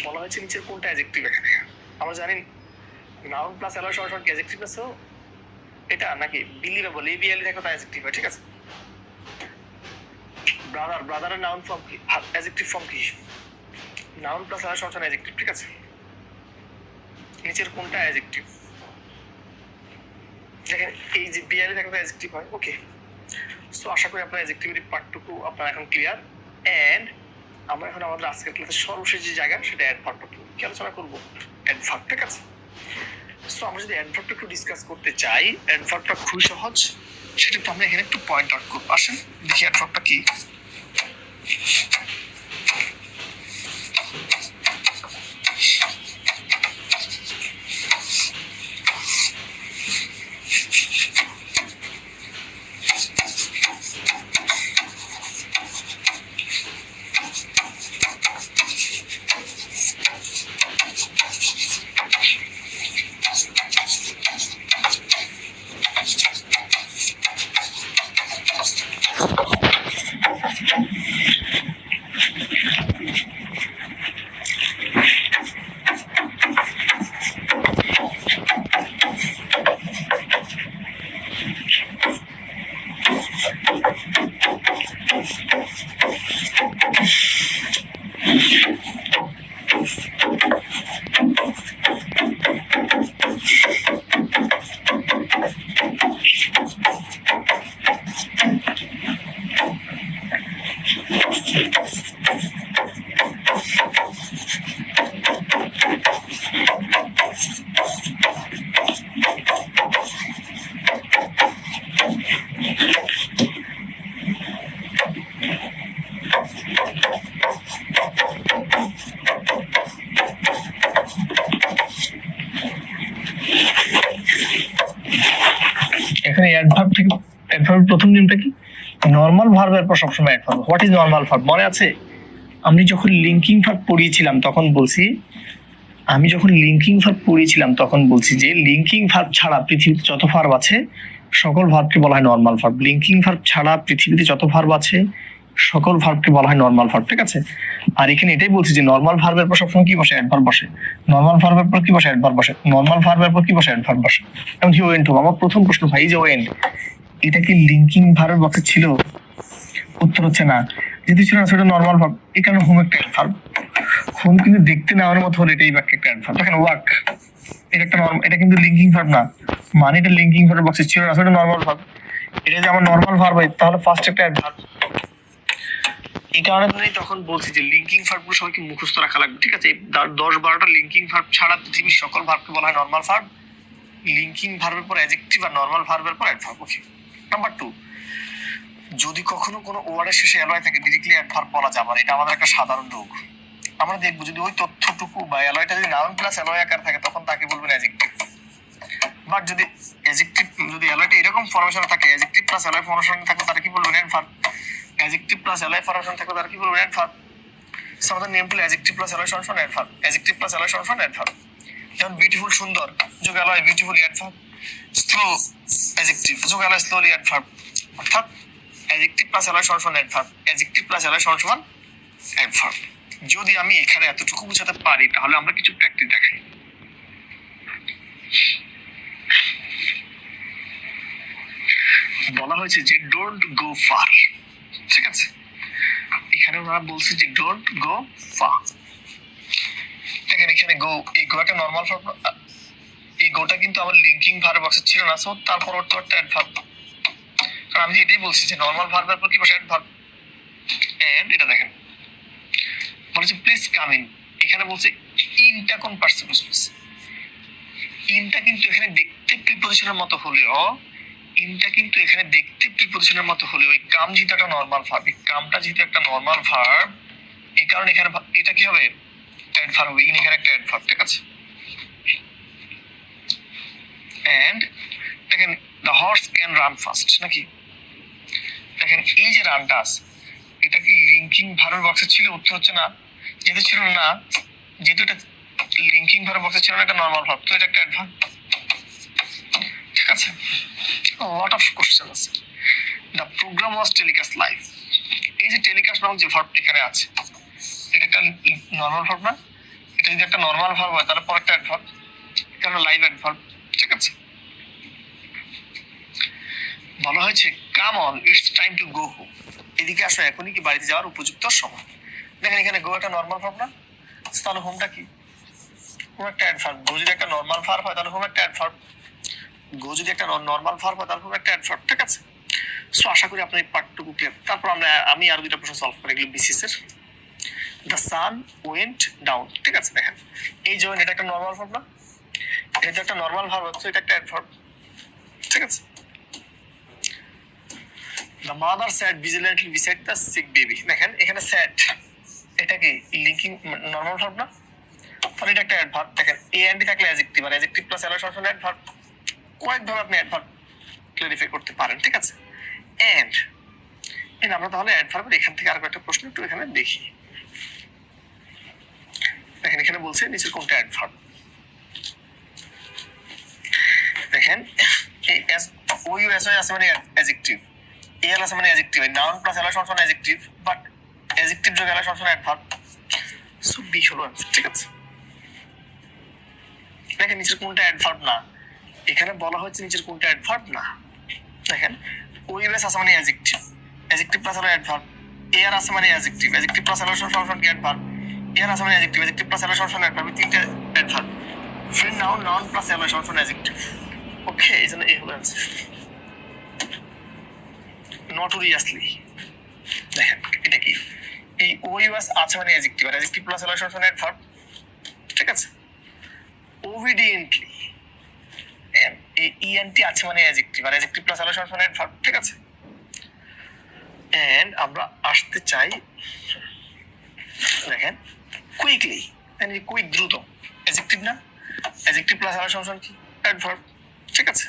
বলা হয়েছে নিচের কোনটা অ্যাডজেক্টিভ। এখানে আমরা জানি নাউন প্লাস অ্যালয় সমান কি অ্যাডজেক্টিভ আছে এটা, নাকি বিলিভেবল এই বিএল দেখো তা অ্যাডজেক্টিভ হয়, ঠিক আছে। ব্রাদারের নাউন ফর্ম কি, অ্যাডজেক্টিভ ফর্ম কি? নাউন প্লাস অ্যালয় সমান অ্যাডজেক্টিভ, ঠিক আছে। নিচের কোনটা অ্যাডজেক্টিভ? দেখেন এই যে বিএল দেখো তা অ্যাডজেক্টিভ হয়। ওকে, সো আশা করি আপনার অ্যাডজেক্টিভিটি পার্টটুকু আপনার এখন ক্লিয়ার। এন্ড আমরা এখন আমাদের আজকের ক্লাসের সর্বশেষ যে জায়গা সেটা অ্যাডভার্ব কি আলোচনা করবো, অ্যাডভার্ব, ঠিক আছে। সো আমরা যদি অ্যাডভার্বটা একটু ডিসকাস করতে চাই, অ্যাডভার্বটা খুবই সহজ, সেটা একটু আমরা এখানে একটু পয়েন্ট আউট করবো। আসেন দেখি অ্যাডভার্বটা কি। এখানে অ্যাডভার্ব থেকে অ্যাডভার্বের প্রথম নিয়মটা কি, নরমাল ভার্বের পর সবসময় adverb. What is normal verb মনে আছে? আমি যখন লিঙ্কিং ভার্ব পড়িয়েছিলাম তখন বলছি যে লিঙ্কিং ভার্ব ছাড়া পৃথিবীতে যত ভার্ব আছে সকল ভার্বকে বলা হয় নরমাল ভার্ব। লিঙ্কিং ভার্ব ছাড়া পৃথিবীতে যত ভার্ব আছে সকল ভার্বকে বলা হয় নরমাল ভার্ব, ঠিক আছে। আর এখানে এটাই বলছি যে নরমাল ভার্বের পর সবসময় কি বসে, অ্যাডভার্ব বসে। নরমাল ভার্বের পর কি বসে, অ্যাডভার্ব বসে। নরমাল ভার্বের পর কি বসে, অ্যাডভার্ব বসে। এখন কি ওয়েন্ট হবে? আমার প্রথম প্রশ্ন ভাই, যে ওয়েন্ট এটা কি লিঙ্কিং ভার্বের বক্সে ছিল? উত্তর হচ্ছে না। যেহেতু ছিল না সেটা নরমাল ভার্ব, এই কারণে হোম একটা অ্যাডভার্ব। হোম কিন্তু দেখতে নেওয়ার মতো হলে এটাই বাক্যে একটা অ্যাডভার্ব। দেখেন ওয়াক, এটা একটা এটা কিন্তু লিঙ্কিং ভার্ব না, মানে এটা লিঙ্কিং ভার্বের বক্সে ছিল না, সেটা নরমাল ভার্ব। এটা যে আমার নরমাল ভার্ব হয় তাহলে ফার্স্ট একটা অ্যাডভার্ব। এই কারণে তখন বলছি যে লিঙ্কিং ভার্বগুলো সবাইকে মুখস্থ রাখা লাগবে, ঠিক আছে। 10-12টা লিঙ্কিং ভার্ব ছাড়া পৃথিবীর সকল ভার্বকে বলা হয় নরমাল ভার্ব। লিঙ্কিং ভার্বের পর অ্যাডজেক্টিভ আর নরমাল ভার্বের পর অ্যাডভার্ব। ওকে, নাম্বার 2, যদি কখনো কোনো ওয়ার্ডের শেষে অ্যালয় থাকে ডিরেক্টলি অ্যাডভার্ব বলা যাবে না। এটা আমাদের একটা সাধারণ রোগ। আমরা দেখবো যদি ওই তথ্যটুকু বা অ্যালয়টা যদি নাউন প্লাস অ্যালয় আকার থাকে তখন তাকে বলবেন অ্যাডজেক্টিভ। বাট যদি অ্যাডজেক্টিভ, যদি অ্যালয়টা এরকম ফরমেশন থাকে, অ্যাডজেক্টিভ প্লাস অ্যালয় ফরমেশন থাকে তারা কি বলবেন, adverb. Adjective plus alloy formation থাকে তারা কি বলবেন, অ্যাডভার্ব। সো আমাদের নেম হলো অ্যাডজেক্টিভ প্লাস অ্যালয় সমান অ্যাডভার্ব। অ্যাডজেক্টিভ প্লাস অ্যালয় সমান অ্যাডভার্ব। যেমন বিউটিফুল সুন্দর যোগ alloy beautifully adverb. Slow adjective যোগ অ্যালয় স্লোলি অ্যাডভার্ব। অর্থাৎ অ্যাডজেক্টিভ প্লাস অ্যালয় সমান অ্যাডভার্ব, অ্যাডজেক্টিভ প্লাস অ্যালয় সমান অ্যাডভার্ব। যদি আমি এখানে এতটুকু বুঝাতে পারি তাহলে আমরা কিছু প্র্যাকটিস দেখাই। বলা হয়েছে যে ডোন্ট গো ফার, ঠিক আছে। এখানে ওরা বলছে যে ডোন্ট গো ফার। দেখেন এখানে গো, এই গোটা নরমাল ভার্ব, এই গোটা কিন্তু আমার লিঙ্কিং ভার্ব বক্সে ছিল না, সো তার পরবর্তী অ্যাডভার্ব। কারণ আমি এটাই বলছি যে নরমাল ভার্বের পর কি বসে, অ্যাডভার্ব। এন্ড এটা দেখেন বলেছে প্লিজ কাম ইন, এখানে বলছে ইনটা কোন পার্টিসিপল স্পেস। ইনটা কিন্তু এখানে দেখতে প্রিপজিশনের মতো হলেও ওই কাম যেহেতু একটা নরমাল ভার্ব, এই কামটা যেহেতু একটা নরমাল ভার্ব, এই কারণে এখানে এটা কি হবে, অ্যাডভার্ব হবে। ইন এখানে একটা অ্যাডভার্ব, ঠিক আছে। এন্ড দেখেন the horse can run fast, নাকি দেখেন এই যে রানটা আছে এটা কি লিঙ্কিং ভার্বের বক্সে ছিল? উত্তর হচ্ছে না। যেহেতু ছিল না, যেহেতু এটা লিঙ্কিং ভার্বের বক্সে ছিল না, এটা নরমাল ভার্ব, তো এটা একটা অ্যাডভার্ব। লট অফ কোশ্চেন আছে। The programme was telecast live. এই যে টেলিকাস্ট নামক যে ভার্বটা এখানে আছে, এটা একটা নর্মাল ভার্ব না? এটা যদি একটা নর্মাল ভার্ব হয় তাহলে পরেরটা অ্যাডভার্ব, এটা লাইভ অ্যাডভার্ব, ঠিক আছে? বলা হয়েছে come on, it's time to go home. এদিকে আসো, এখনই কি বাড়িতে যাওয়ার উপযুক্ত সময়। দেখেন এখানে গো একটা নর্মাল ভার্ব না, তাহলে হোমটা কি? হোম একটা অ্যাডভার্ব। গো যদি একটা নর্মাল ভার্ব হয় তাহলে হোম একটা অ্যাডভার্ব। গো যদি একটা নর্মাল ভার্ব হয় তাহলে হোম একটা অ্যাডভার্ব, ঠিক আছে? সো আশা করি আপনার এই পার্টটুকু ক্লিয়ার। তারপর আমি আরো দুইটা প্রশ্ন সলভ করি, এগুলো বিসিএস এর। দ্য সান ওয়েন্ট ডাউন, ঠিক আছে? দেখেন এই যে এটা একটা নর্মাল ভার্ব না, এটা একটা নর্মাল ভার্ব হচ্ছে, এটা একটা অ্যাডভার্ব, ঠিক আছে? The mother sat vigilantly beside the sick baby. দেখেন এখানে sat, এটা কি লিঙ্কিং নরমাল ভার্ব না? তাহলে এটা একটা অ্যাডভার্ব। দেখেন এ এন্ড থাকলে অ্যাডজেক্টিভ, আর অ্যাডজেক্টিভ প্লাস এর সমান অ্যাডভার্ব। কয়েকভাবে আপনি অ্যাডভার্ব ক্লারিফাই করতে পারেন, ঠিক আছে? এন্ড আমরা তাহলে অ্যাডভার্বের এখান থেকে আরো একটা প্রশ্ন একটু এখানে দেখি। দেখেন এখানে বলছে নিচের কোনটা অ্যাডভার্ব। দেখেন এই এস ও ইউ এস আছে মানে অ্যাডজেক্টিভ, এল আছে মানে অ্যাডজেক্টিভ, নাউন প্লাস এল সমান অ্যাডজেক্টিভ, বাট অ্যাডজেক্টিভ যোগ এল সমান অ্যাডভার্ব। সো বি হলো আনসার, ঠিক আছে? দেখেন নিচের কোনটা অ্যাডভার্ব না, এখানে বলা হচ্ছে নিচের কোনটা অ্যাডভার্ব না। দেখেন ও ইউ এস আছে মানে অ্যাডজেক্টিভ, অ্যাডজেক্টিভ প্লাস হলো অ্যাডভার্ব, এর আছে মানে অ্যাডজেক্টিভ, অ্যাডজেক্টিভ প্লাস এল সমান কি অ্যাডভার্ব, এর আছে মানে অ্যাডজেক্টিভ, অ্যাডজেক্টিভ প্লাস এল সমান অ্যাডভার্ব, তিনটা adverb. Friend noun, noun plus L সমান অ্যাডজেক্টিভ। ওকে, এই জন্য এই হলো আনসার। নটোরিয়াসলি, দেখেন এটা কি? এই ও ইউ এস আছে মানে অ্যাডজেক্টিভ, আর অ্যাডজেক্টিভ প্লাস এল সমান অ্যাডভার্ব, ঠিক আছে? ওবিডিয়েন্টলি, এই ইএনটি আছে মানে অ্যাডজেক্টিভ, আর অ্যাডজেক্টিভ প্লাস এল সমান অ্যাডভার্ব, ঠিক আছে? এন্ড আমরা আসতে চাই, দেখেন কুইকলি, মানে কুইক দ্রুত, অ্যাডজেক্টিভ না? অ্যাডজেক্টিভ প্লাস এল সমান কি? অ্যাডভার্ব, ঠিক আছে?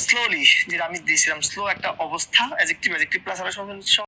স্লোলি, যেটা আমি দিয়েছিলাম, স্লো একটা অবস্থা, অ্যাডজেক্টিভ, অ্যাডজেক্টিভ প্লাস এল সমান